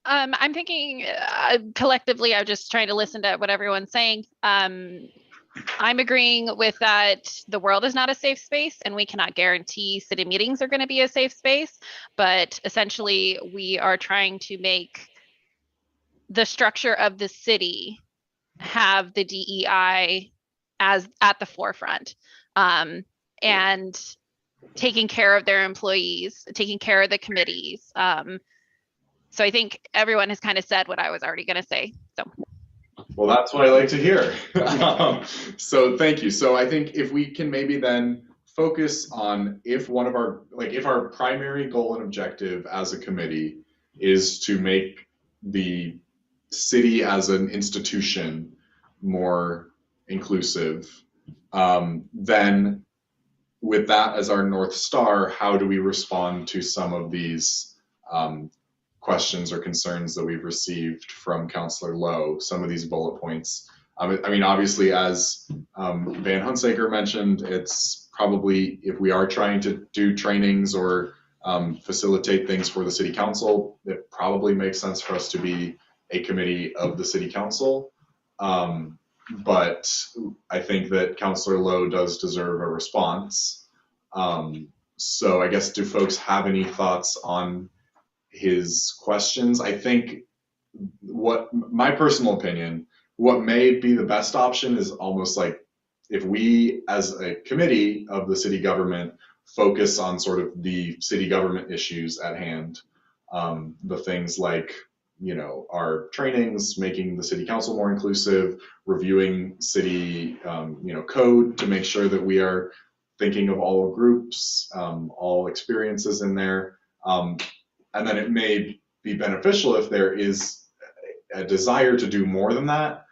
I'm thinking collectively, I'm just trying to listen to what everyone's saying. I'm agreeing with that the world is not a safe space, and we cannot guarantee city meetings are going to be a safe space, but essentially we are trying to make the structure of the city have the DEI as at the forefront, and taking care of their employees, taking care of the committees. So I think everyone has kind of said what I was already going to say. So. Well, that's what I like to hear. So thank you. So I think if we can maybe then focus on if our primary goal and objective as a committee is to make the city as an institution more inclusive, then with that as our North Star, how do we respond to some of these questions or concerns that we've received from Councillor Lowe, some of these bullet points? I mean, obviously, as Van Hunsaker mentioned, it's probably, if we are trying to do trainings or facilitate things for the city council, it probably makes sense for us to be a committee of the city council. But I think that Councillor Lowe does deserve a response. So I guess, do folks have any thoughts on his questions? I think my personal opinion, what may be the best option is almost like if we as a committee of the city government focus on sort of the city government issues at hand, the things like, our trainings, making the city council more inclusive, reviewing city, code to make sure that we are thinking of all groups, all experiences in there. And then it may be beneficial if there is a desire to do more than that,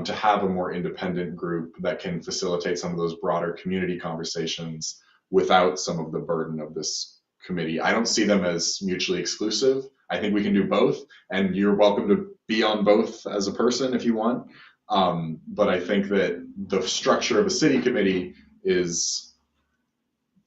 to have a more independent group that can facilitate some of those broader community conversations without some of the burden of this committee. I don't see them as mutually exclusive. I think we can do both, and you're welcome to be on both as a person if you want. But I think that the structure of a city committee is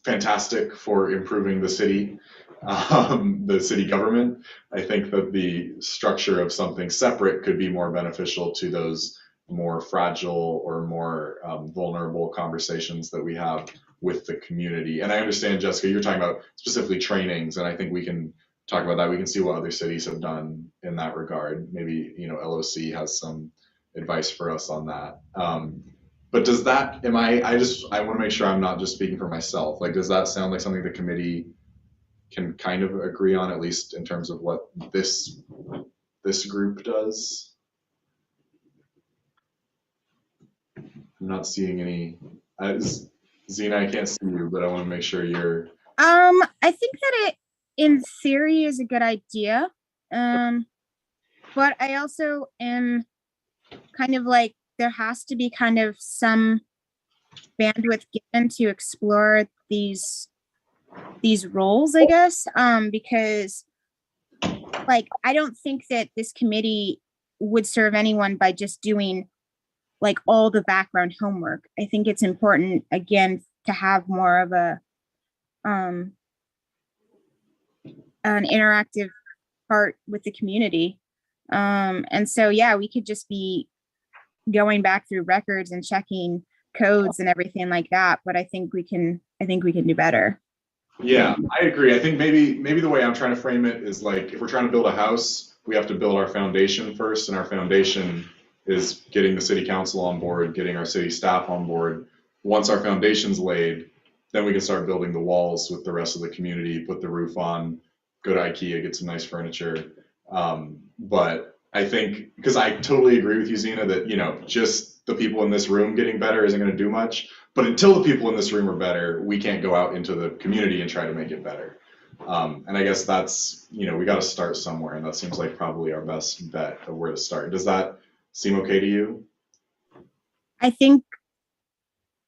fantastic for improving the city government. I think that the structure of something separate could be more beneficial to those more fragile or more vulnerable conversations that we have with the community. And I understand, Jessica, you're talking about specifically trainings, and I think we can talk about that. We can see what other cities have done in that regard. Maybe, LOC has some advice for us on that. But does that, I want to make sure I'm not just speaking for myself. Like, does that sound like something the committee can kind of agree on, at least in terms of what this group does? I'm not seeing any. Zena, I can't see you, but I want to make sure you're. I think that it, in theory, is a good idea. But I also am kind of like, there has to be kind of some bandwidth given to explore these roles, I guess, because like, I don't think that this committee would serve anyone by just doing like all the background homework. I think it's important, again, to have more of an interactive part with the community. And so, yeah, we could just be going back through records and checking codes and everything like that. But I think we can do better. Yeah, I agree. I think maybe the way I'm trying to frame it is like, if we're trying to build a house, we have to build our foundation first, and our foundation is getting the city council on board, getting our city staff on board. Once our foundation's laid, then we can start building the walls with the rest of the community, put the roof on, go to IKEA, get some nice furniture. But I think, because I totally agree with you, Zena, that, just the people in this room getting better isn't going to do much. But until the people in this room are better, we can't go out into the community and try to make it better. And I guess that's, we got to start somewhere, and that seems like probably our best bet of where to start. Does that seem okay to you? I think,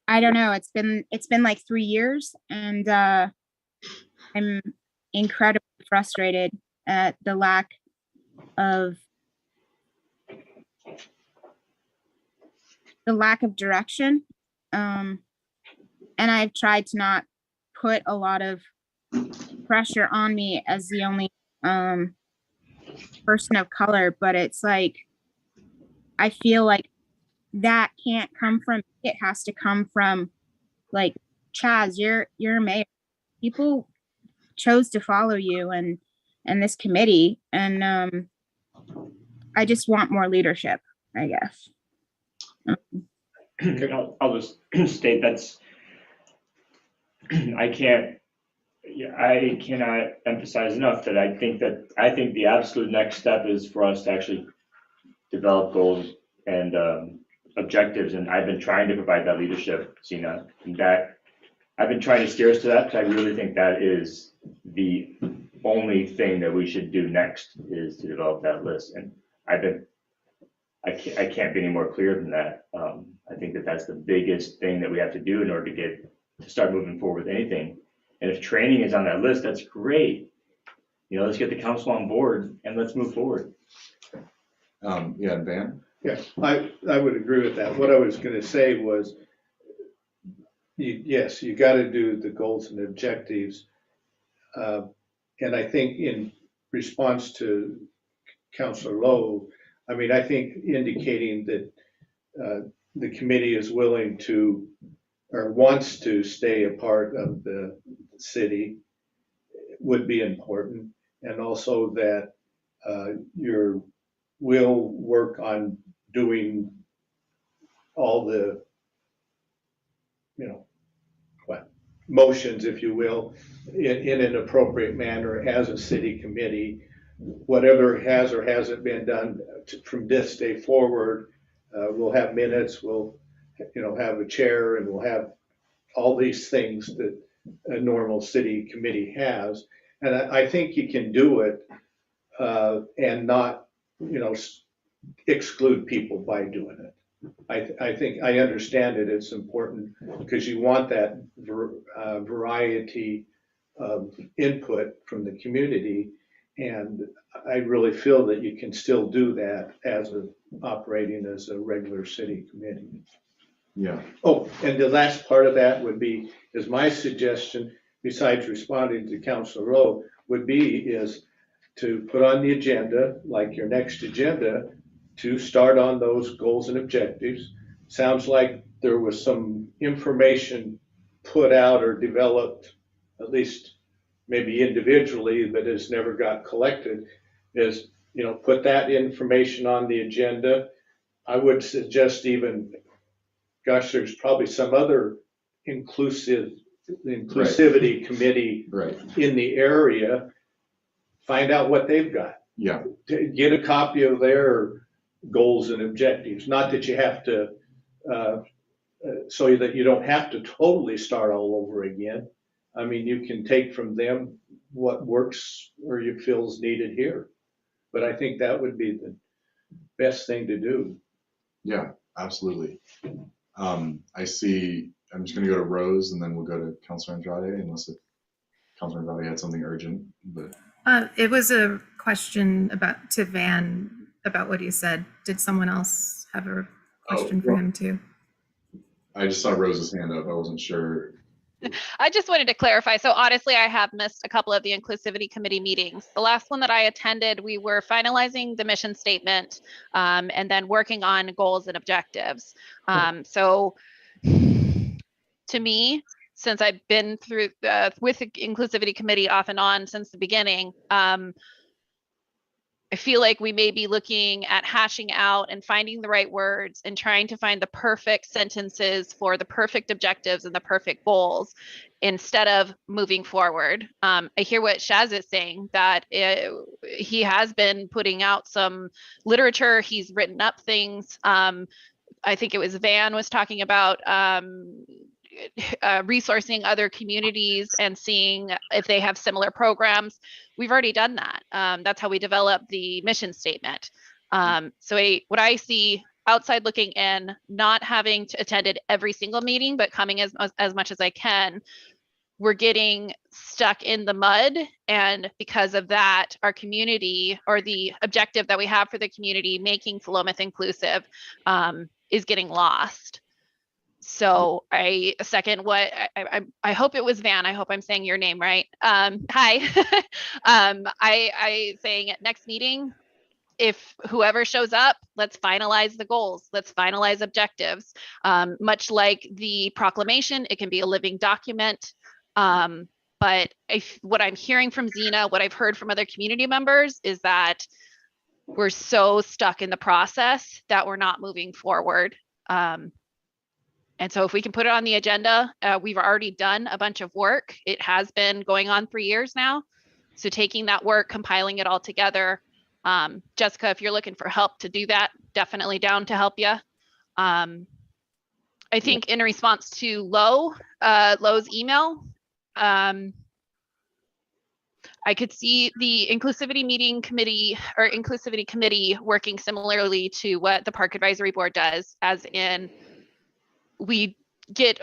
I don't know, it's been like 3 years, and I'm incredibly frustrated at the lack of direction. And I've tried to not put a lot of pressure on me as the only person of color, but it's like, I feel like that can't come from, it has to come from, like, Chaz, you're mayor. People chose to follow you and this committee, and I just want more leadership, I guess. I'll just state I cannot emphasize enough that I think the absolute next step is for us to actually develop goals and objectives, and I've been trying to provide that leadership, Sina, and that I've been trying to steer us to that, because I really think that is the only thing that we should do next, is to develop that list. And I can't be any more clear than that. I think that that's the biggest thing that we have to do in order to start moving forward with anything. And if training is on that list, that's great. Let's get the council on board and let's move forward. Yeah, Van? Yeah, I would agree with that. What I was going to say was, yes, you got to do the goals and objectives. And I think in response to Councilor Lowe, I mean, I think indicating that the committee is willing to, or wants to stay a part of the city would be important. And also that you will work on doing all the, motions, if you will, in an appropriate manner as a city committee. Whatever has or hasn't been done from this day forward, we'll have minutes, we'll have a chair, and we'll have all these things that a normal city committee has. And I think you can do it and not, exclude people by doing it. I think I understand it. It's important because you want that variety of input from the community. And I really feel that you can still do that as operating as a regular city committee. Yeah. Oh, and the last part of that is my suggestion, besides responding to Councilor Rowe, is to put on the agenda, like your next agenda, to start on those goals and objectives. Sounds like there was some information put out or developed, at least maybe individually, but has never got collected, put that information on the agenda. I would suggest there's probably some other inclusivity committee in the area. Find out what they've got. Yeah. Get a copy of their goals and objectives. Not that you have to, so that you don't have to totally start all over again. I mean, you can take from them what works or you feel is needed here. But I think that would be the best thing to do. Yeah, absolutely. I see, I'm just going to go to Rose and then we'll go to Councilor Andrade, unless Councilor Andrade had something urgent. But it was a question to Van about what he said. Did someone else have a question for him too? I just saw Rose's hand up. I wasn't sure. I just wanted to clarify. So honestly, I have missed a couple of the Inclusivity Committee meetings. The last one that I attended, we were finalizing the mission statement and then working on goals and objectives. So to me, since I've been through with the Inclusivity Committee off and on since the beginning, I feel like we may be looking at hashing out and finding the right words and trying to find the perfect sentences for the perfect objectives and the perfect goals instead of moving forward. I hear what Shaz is saying, that he has been putting out some literature. He's written up things. I think it was Van was talking about resourcing other communities and seeing if they have similar programs. We've already done that. That's how we developed the mission statement. What I see outside looking in, not having to attended every single meeting, but coming as much as I can, we're getting stuck in the mud. And because of that, our community, or the objective that we have for the community, making Philomath inclusive, is getting lost. So I second what I hope it was Van. I hope I'm saying your name right. Hi. I saying at next meeting, if whoever shows up, let's finalize the goals. Let's finalize objectives. Much like the proclamation, it can be a living document. But what I'm hearing from Zena, what I've heard from other community members, is that we're so stuck in the process that we're not moving forward. And so if we can put it on the agenda, we've already done a bunch of work. It has been going on for years now. So taking that work, compiling it all together. Jessica, if you're looking for help to do that, definitely down to help you. I think in response to Lo's email, I could see the Inclusivity Committee working similarly to what the Park Advisory Board does, as in we get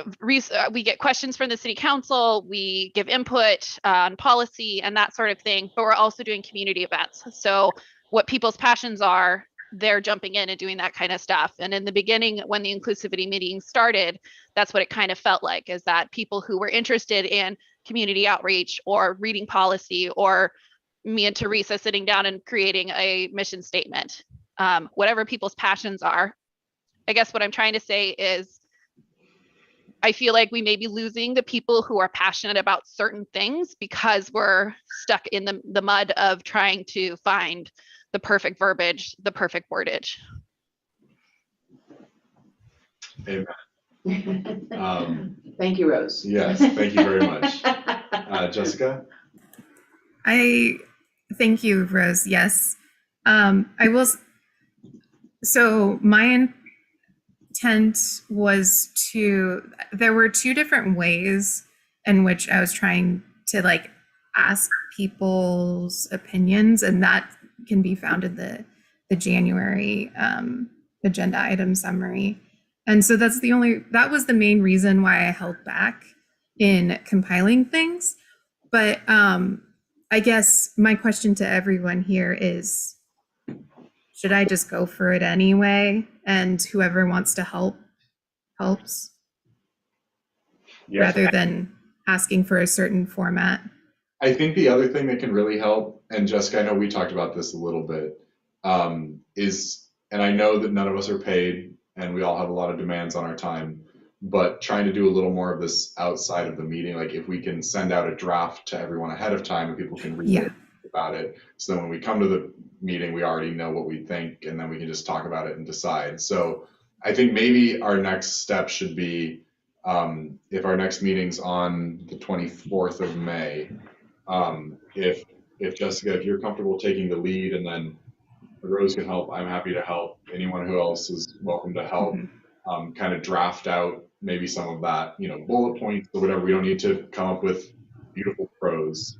questions from the city council, we give input on policy and that sort of thing, but we're also doing community events. So what people's passions are, they're jumping in and doing that kind of stuff. And in the beginning, when the inclusivity meeting started, that's what it kind of felt like, is that people who were interested in community outreach or reading policy, or me and Teresa sitting down and creating a mission statement, whatever people's passions are. I guess what I'm trying to say is, I feel like we may be losing the people who are passionate about certain things because we're stuck in the mud of trying to find the perfect verbiage, the perfect wordage. Amen. Thank you, Rose. Yes, thank you very much. Jessica? I thank you, Rose. Yes. I will. So my intent was there were two different ways in which I was trying to like ask people's opinions, and that can be found in the January agenda item summary. And so that was the main reason why I held back in compiling things. But I guess my question to everyone here is, should I just go for it anyway? And whoever wants to help helps, rather than asking for a certain format. I think the other thing that can really help, and Jessica, I know we talked about this a little bit, is, and I know that none of us are paid and we all have a lot of demands on our time, but trying to do a little more of this outside of the meeting, like if we can send out a draft to everyone ahead of time and people can read about it, so then when we come to the meeting, we already know what we think, and then we can just talk about it and decide. So I think maybe our next step should be, if our next meeting's on the 24th of May, if Jessica, if you're comfortable taking the lead, and then Rose can help, I'm happy to help. Anyone who else is welcome to help. Kind of draft out maybe some of that, bullet points or whatever. We don't need to come up with beautiful prose.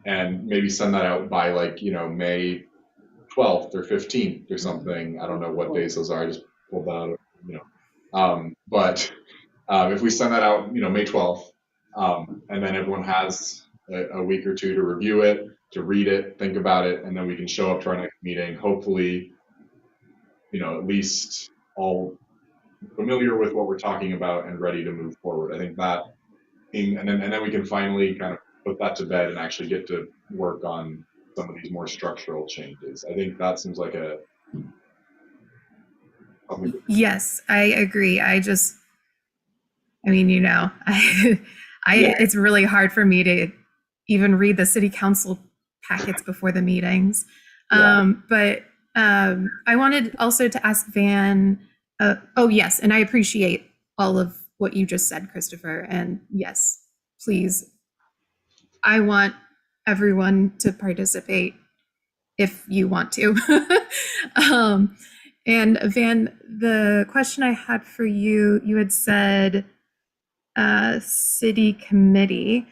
And maybe send that out by May 12th or 15th or something. I don't know what days those are. I just pulled that out, but if we send that out, May 12th, and then everyone has a week or two to review it, to read it, think about it, and then we can show up to our next meeting, hopefully, at least all familiar with what we're talking about and ready to move forward. I think that, and then we can finally kind of put that to bed and actually get to work on some of these more structural changes. I think that seems like Yes, I agree. It's really hard for me to even read the city council packets before the meetings. But I wanted also to ask Van, yes, and I appreciate all of what you just said, Christopher. And yes, please, I want everyone to participate if you want to. And Van, the question I had for you, you had said city committee.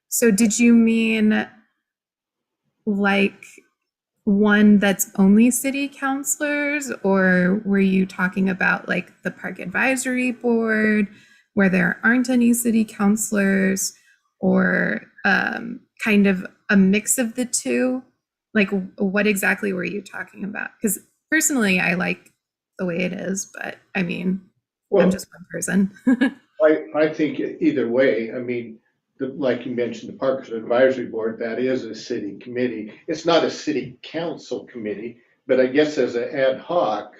So did you mean like one that's only city councilors, or were you talking about like the park advisory board where there aren't any city councilors, or kind of a mix of the two? Like, what exactly were you talking about? Because personally, I like the way it is, but I mean, Well, I'm just one person. I think either way, I mean, like you mentioned, the Parks Advisory Board, that is a city committee. It's not a city council committee, but I guess as an ad hoc,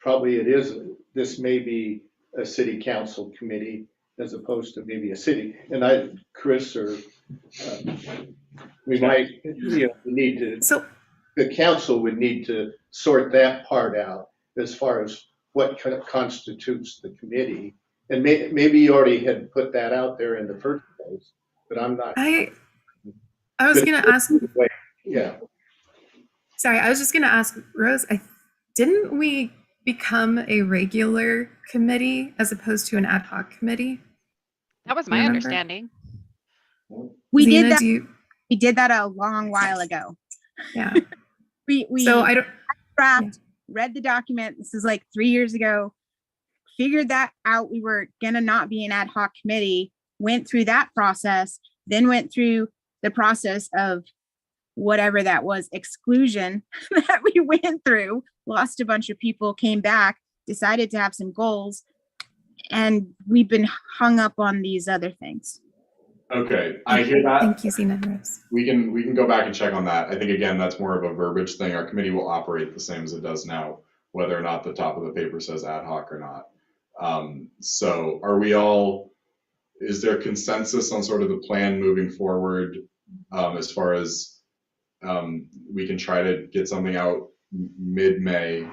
probably it is, this may be a city council committee as opposed to maybe a city. And Chris, or we might, we need to, So the council would need to sort that part out as far as what kind of constitutes the committee. And maybe you already had put that out there in the first place, but I'm not. I was going to ask, Yeah. sorry, I was just going to ask Rose, didn't we become a regular committee as opposed to an ad hoc committee? That was You my remember? understanding. We Zena, did that. do you, We did that a long while ago. yeah. We So I don't, draft, read the document. This is like 3 years ago. Figured that out. We were gonna not be an ad hoc committee. Went through that process, then went through the process of whatever that was, exclusion that we went through. Lost a bunch of people, came back, decided to have some goals, and we've been hung up on these other things. Okay, I hear that. thank you, Zena and Rose. We can go back and check on that. I think again, that's more of a verbiage thing. Our committee will operate the same as it does now, whether or not the top of the paper says ad hoc or not. So are we all, is there consensus on sort of the plan moving forward, as far as we can try to get something out mid-May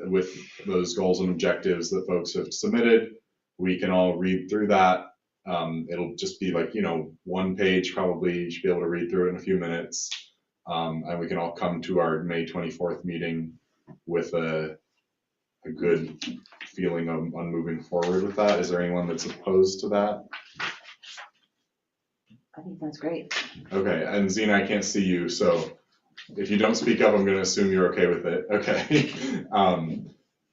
with those goals and objectives that folks have submitted? We can all read through that. It'll just be like, 1 page probably. You should be able to read through it in a few minutes. And we can all come to our May 24th meeting with a good feeling on moving forward with that. Is there anyone that's opposed to that? I think that's great. Okay, and Zena, I can't see you, so if you don't speak up, I'm gonna assume you're okay with it. Okay.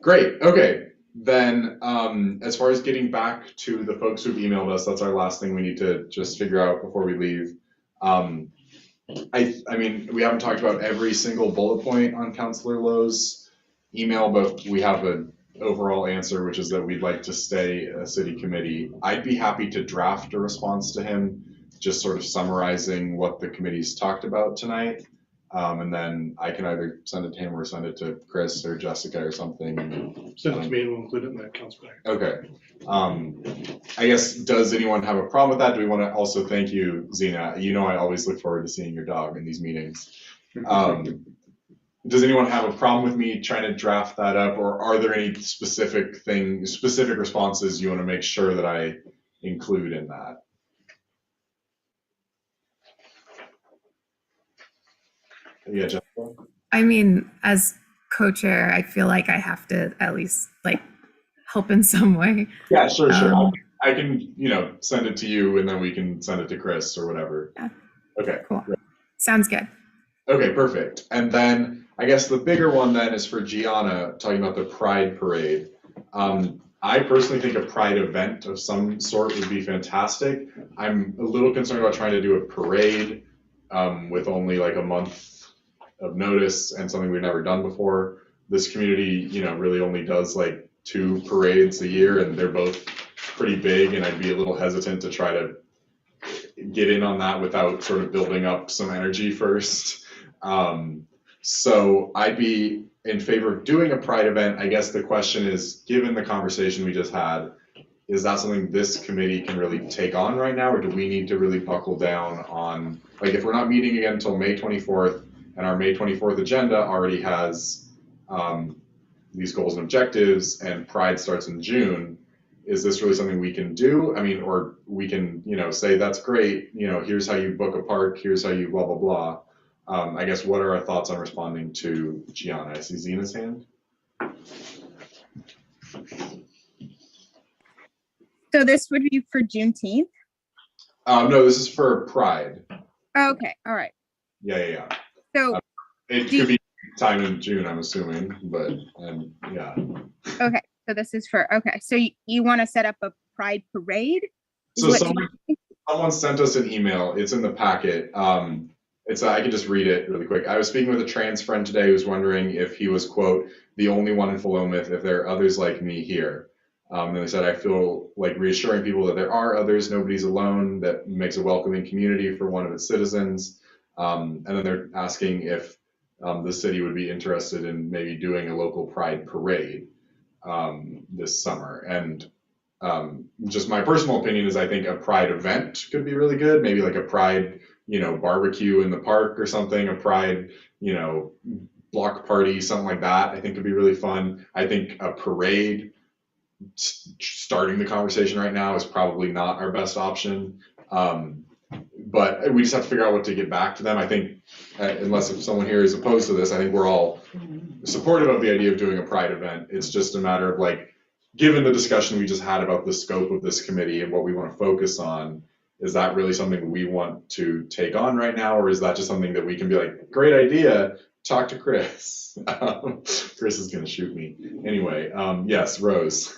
Great, okay. Then as far as getting back to the folks who've emailed us, that's our last thing we need to just figure out before we leave. I mean, we haven't talked about every single bullet point on Councilor Lowe's email, but we have an overall answer, which is that we'd like to stay a city committee. I'd be happy to draft a response to him, just sort of summarizing what the committee's talked about tonight. And then I can either send it to him or send it to Chris or Jessica or something. Send it to me and we'll include it in the council pack. Okay. I guess, does anyone have a problem with that? Do we want to also thank you, Zena? I always look forward to seeing your dog in these meetings. Does anyone have a problem with me trying to draft that up, or are there any specific responses you want to make sure that I include in that? Yeah, Jessica? I mean, as co-chair, I feel like I have to at least like help in some way. Yeah, sure. I can, send it to you and then we can send it to Chris or whatever. Yeah. Okay. Cool. Great. Sounds good. Okay, perfect. And then I guess the bigger one then is for Gianna, talking about the Pride Parade. I personally think a Pride event of some sort would be fantastic. I'm a little concerned about trying to do a parade with only like a month of notice and something we've never done before. This community, really only does like 2 parades a year, and they're both pretty big, and I'd be a little hesitant to try to get in on that without sort of building up some energy first. So I'd be in favor of doing a Pride event. I guess the question is, given the conversation we just had, is that something this committee can really take on right now, or do we need to really buckle down on, like, if we're not meeting again until May 24th, and our May 24th agenda already has these goals and objectives, and Pride starts in June, is this really something we can do? I mean, or we can, say that's great, here's how you book a park, here's how you blah, blah, blah. I guess, what are our thoughts on responding to Gianna? I see Zena's hand. So this would be for Juneteenth? No, this is for Pride. Okay, all right. Yeah. So, It Do- could be time in June, I'm assuming, but, and yeah. okay, so this is for, okay, so you want to set up a pride parade? Is So what- someone sent us an email. It's in the packet. I can just read it really quick. I was speaking with a trans friend today who was wondering if he was, quote, the only one in Philomath, if there are others like me here. And they said, I feel like reassuring people that there are others, nobody's alone, that makes a welcoming community for one of its citizens. And then they're asking if the city would be interested in maybe doing a local pride parade this summer. And just my personal opinion is I think a pride event could be really good. Maybe like a pride, barbecue in the park or something, a pride, block party, something like that. I think could be really fun. I think a parade starting the conversation right now is probably not our best option. But we just have to figure out what to get back to them. I think, unless if someone here is opposed to this, I think we're all supportive of the idea of doing a pride event. It's just a matter of like, given the discussion we just had about the scope of this committee and what we want to focus on, is that really something we want to take on right now? Or is that just something that we can be like, great idea, talk to Chris. Chris is going to shoot me. Anyway, yes, Rose.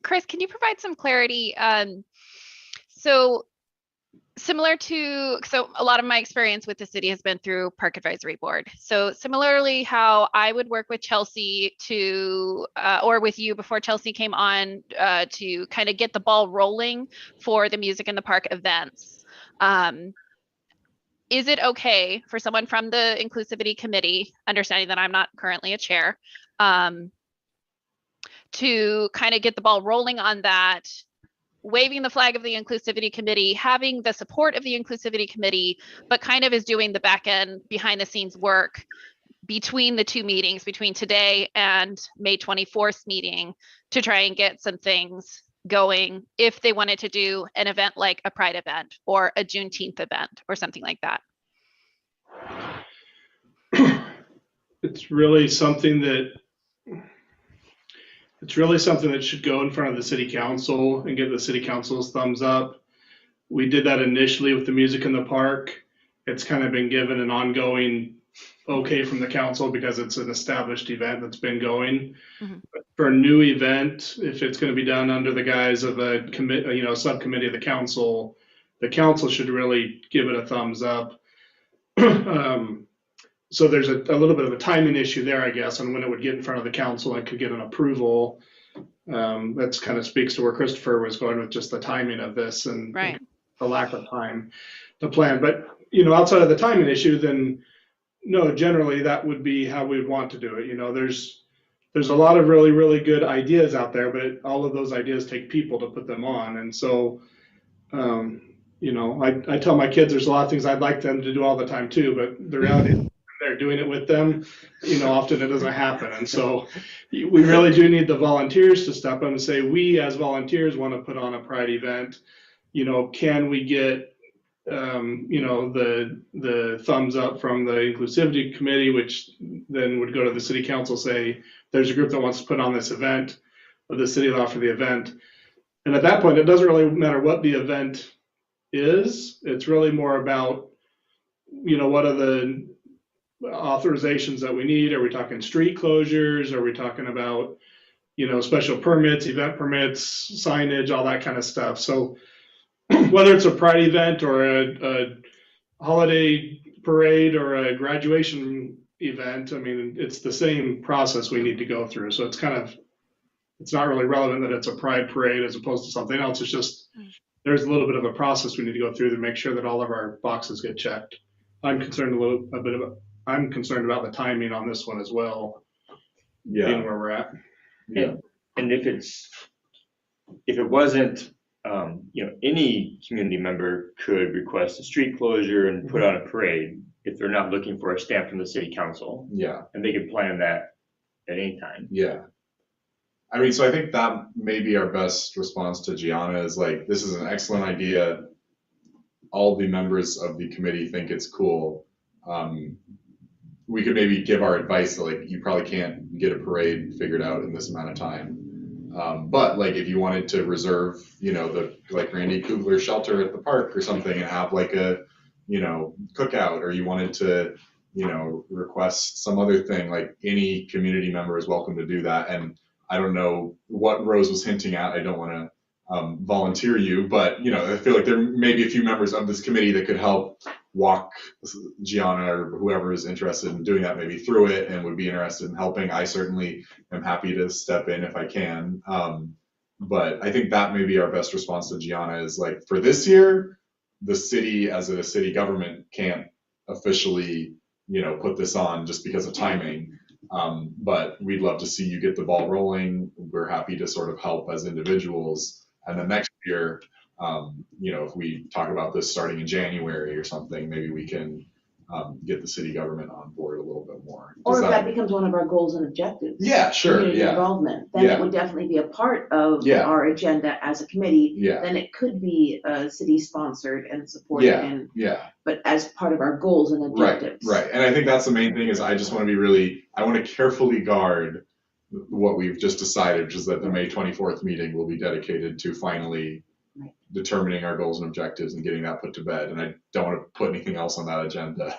Chris, can you provide some clarity? So a lot of my experience with the city has been through Park Advisory Board. So similarly, how I would work with Chelsea or with you before Chelsea came on to kind of get the ball rolling for the Music in the Park events. Is it okay for someone from the Inclusivity Committee, understanding that I'm not currently a chair, to kind of get the ball rolling on that, waving the flag of the Inclusivity Committee, having the support of the Inclusivity Committee, but kind of is doing the back end behind the scenes work between the two meetings, between today and May 24th meeting, to try and get some things going if they wanted to do an event like a Pride event or a Juneteenth event or something like that? It's really something that should go in front of the city council and get the city council's thumbs up. We did that initially with the Music in the Park. It's kind of been given an ongoing okay from the council because it's an established event that's been going. Mm-hmm. For a new event, if it's going to be done under the guise of a subcommittee of the council should really give it a thumbs up. So there's a little bit of a timing issue there, I guess, on when it would get in front of the council and could get an approval. That's kind of speaks to where Christopher was going with just the timing of this and Right. the lack of time to plan. But, outside of the timing issue, then no, generally that would be how we would want to do it. There's a lot of really, really good ideas out there, but all of those ideas take people to put them on. And so, I tell my kids there's a lot of things I'd like them to do all the time too, but the reality is they're doing it with them, often it doesn't happen. And so we really do need the volunteers to step up and say, we as volunteers want to put on a Pride event. Can we get, the thumbs up from the Inclusivity Committee, which then would go to the city council, say, there's a group that wants to put on this event, or the city will offer the event. And at that point, it doesn't really matter what the event is. It's really more about, what are the authorizations that we need? Are we talking street closures? Are we talking about, special permits, event permits, signage, all that kind of stuff? So whether it's a Pride event or a holiday parade or a graduation event, it's the same process we need to go through. So it's not really relevant that it's a Pride parade as opposed to something else. It's just, there's a little bit of a process we need to go through to make sure that all of our boxes get checked. I'm concerned about the timing on this one as well. Yeah. Being where we're at. Yeah. And if it wasn't, any community member could request a street closure and put on a parade if they're not looking for a stamp from the city council. Yeah. And they could plan that at any time. Yeah. So I think that may be our best response to Gianna is like, this is an excellent idea. All the members of the committee think it's cool. We could maybe give our advice that like, you probably can't get a parade figured out in this amount of time. But like, if you wanted to reserve, the like Randy Kugler shelter at the park or something and have like a cookout, or you wanted to, request some other thing, like any community member is welcome to do that. And I don't know what Rose was hinting at. I don't want to volunteer you, but I feel like there may be a few members of this committee that could help walk Gianna or whoever is interested in doing that maybe through it and would be interested in helping. I certainly am happy to step in if I can. But I think that may be our best response to Gianna is like, for this year, the city as a city government can't officially, put this on just because of timing. But we'd love to see you get the ball rolling. We're happy to sort of help as individuals. And then next year, if we talk about this starting in January or something, maybe we can get the city government on board a little bit more. Or if that becomes one of our goals and objectives. Yeah, sure. Community Yeah. involvement, then it would definitely be a part of Yeah. our agenda as a committee. Yeah. Then it could be city sponsored and supported, but as part of our goals and objectives. Right. And I think that's the main thing is I just want to be I want to carefully guard what we've just decided, which is that the May 24th meeting will be dedicated to finally determining our goals and objectives and getting that put to bed. And I don't want to put anything else on that agenda.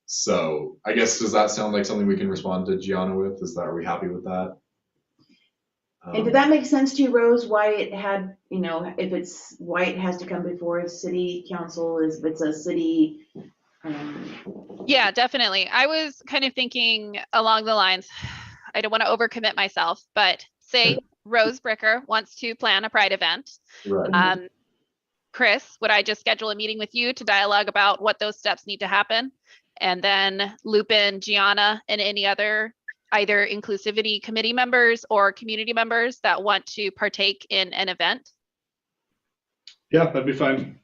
So I guess, does that sound like something we can respond to Gianna with? Are we happy with that? And did that make sense to you, Rose, why it had, why it has to come before a city council if it's a city? Yeah, definitely. I was kind of thinking along the lines, I don't want to overcommit myself, but say Rose Bricker wants to plan a Pride event. Right. Chris, would I just schedule a meeting with you to dialogue about what those steps need to happen? And then loop in Gianna and any other either Inclusivity Committee members or community members that want to partake in an event? Yeah, that'd be fine.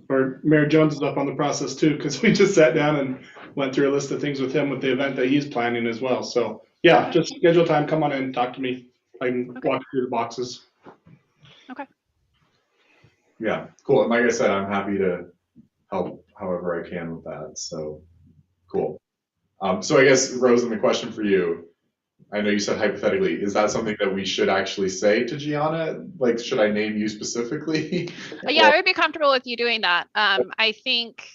Or Mayor Jones is up on the process too, because we just sat down and went through a list of things with him with the event that he's planning as well. So yeah, just schedule time, come on in, talk to me. I can walk through the boxes. Okay. Yeah, cool. And like I said, I'm happy to help however I can with that. So cool. So I guess, Rose, the question for you, I know you said hypothetically, is that something that we should actually say to Gianna? Like, should I name you specifically? Yeah, I would be comfortable with you doing that. I think,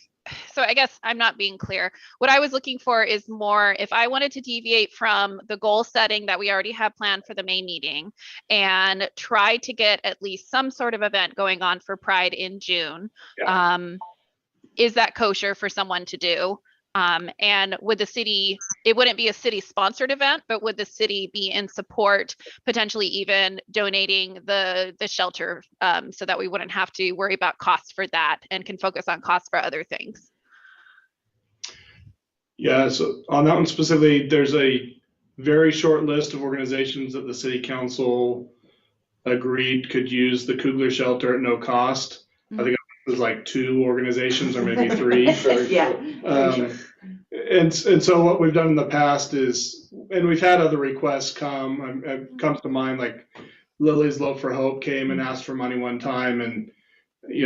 so I guess I'm not being clear. What I was looking for is more, if I wanted to deviate from the goal setting that we already have planned for the May meeting and try to get at least some sort of event going on for Pride in June, is that kosher for someone to do? And would the city, it wouldn't be a city sponsored event, but would the city be in support, potentially even donating the shelter so that we wouldn't have to worry about costs for that and can focus on costs for other things? Yeah, so on that one specifically, there's a very short list of organizations that the city council agreed could use the Kugler shelter at no cost. I think it was like 2 organizations or maybe 3. And so what we've done in the past is, and we've had other requests come, it comes to mind, like Lily's Loaf for Hope came and asked for money one time, and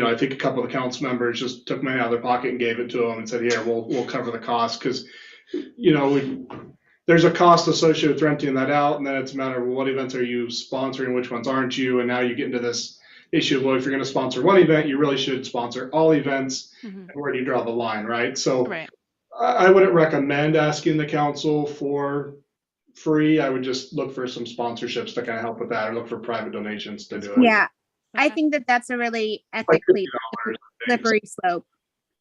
I think a couple of the council members just took money out of their pocket and gave it to them and said, here, we'll cover the cost, because there's a cost associated with renting that out, and then it's a matter of what events are you sponsoring, which ones aren't you, and now you get into this issue of, well, if you're going to sponsor one event, you really should sponsor all events, and where do you draw the line, right? So I wouldn't recommend asking the council for free. I would just look for some sponsorships to kind of help with that, or look for private donations to do it. Yeah, I think that's a really ethically slippery slope.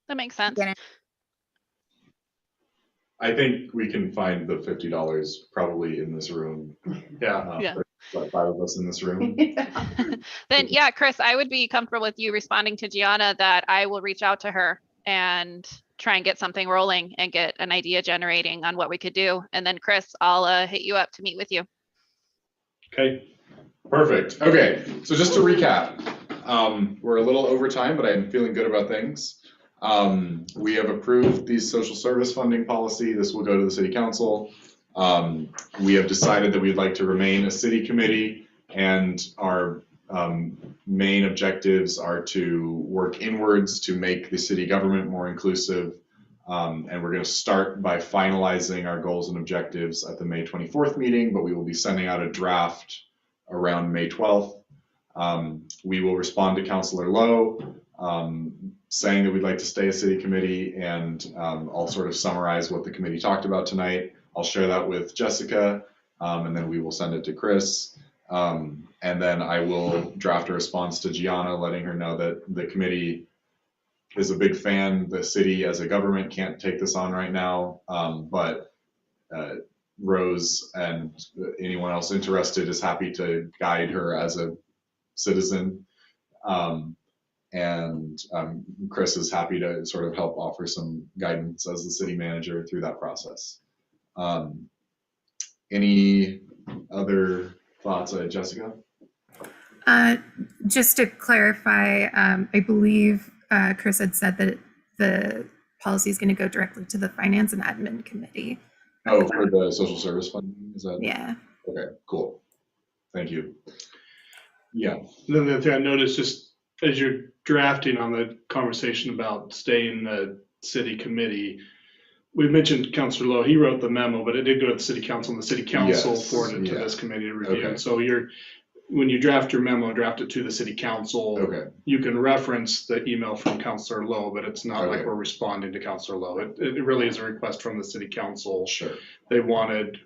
That makes sense. I think we can find the $50 probably in this room. Yeah. Like 5 of us in this room. Then yeah, Chris, I would be comfortable with you responding to Gianna that I will reach out to her and try and get something rolling and get an idea generating on what we could do. And then Chris, I'll hit you up to meet with you. Okay. Perfect. Okay. So just to recap, we're a little over time, but I'm feeling good about things. We have approved the social service funding policy. This will go to the city council. We have decided that we'd like to remain a city committee, and our main objectives are to work inwards to make the city government more inclusive. And we're going to start by finalizing our goals and objectives at the May 24th meeting, but we will be sending out a draft around May 12th. We will respond to Councilor Lowe, saying that we'd like to stay a city committee, and I'll sort of summarize what the committee talked about tonight. I'll share that with Jessica, and then we will send it to Chris. And then I will draft a response to Gianna, letting her know that the committee is a big fan. The city as a government can't take this on right now, but Rose and anyone else interested is happy to guide her as a citizen. And Chris is happy to sort of help offer some guidance as the city manager through that process. Any other thoughts, Jessica? Just to clarify, I believe Chris had said that the policy is going to go directly to the Finance and Admin Committee. Oh, for the social service fund, is that? Yeah. Okay, cool. Thank you. Yeah. Then the other thing I noticed, just as you're drafting on the conversation about staying the city committee, we mentioned Councilor Lowe, he wrote the memo, but it did go to the city council, and the city council Yes, forwarded it to yeah. this committee to review. Okay. So when you draft your memo, draft it to the city council. Okay. You can reference the email from Councilor Lowe, but it's not like Okay. we're responding to Councilor Lowe. It really is a request from the city council. Sure. They wanted,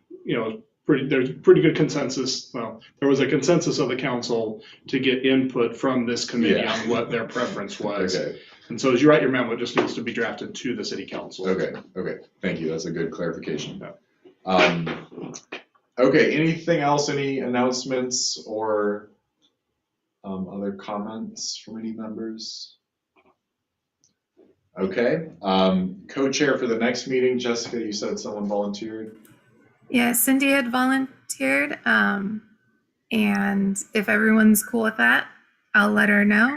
there's pretty good consensus. Well, there was a consensus of the council to get input from this committee Yeah. on what their preference was. Okay. And so as you write your memo, it just needs to be drafted to the city council. Okay. Okay. Thank you. That's a good clarification. Okay. Anything else? Any announcements or other comments from any members? Okay. Co-chair for the next meeting, Jessica, you said someone volunteered. Yeah, Cindy had volunteered. And if everyone's cool with that, I'll let her know.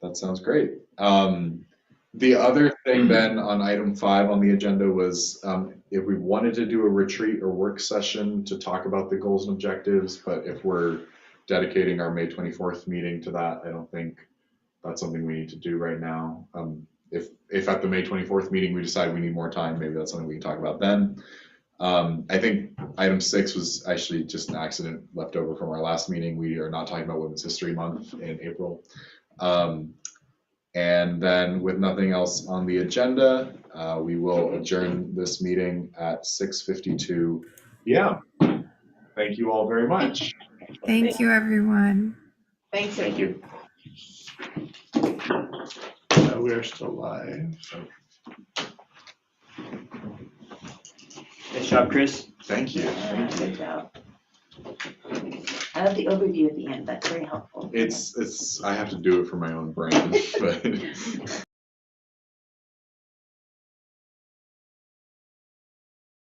That sounds great. The other thing then on item 5 on the agenda was if we wanted to do a retreat or work session to talk about the goals and objectives, but if we're dedicating our May 24th meeting to that, I don't think that's something we need to do right now. If at the May 24th meeting we decide we need more time, maybe that's something we can talk about then. I think item 6 was actually just an accident left over from our last meeting. We are not talking about Women's History Month in April. And then with nothing else on the agenda, we will adjourn this meeting at 6:52 p.m. Thank you all very much. Thank you, everyone. Thanks. Thank you. We are still live. Nice job, Chris. Thank you. Good job. I love the overview at the end. That's very helpful. It's I have to do it for my own brain, but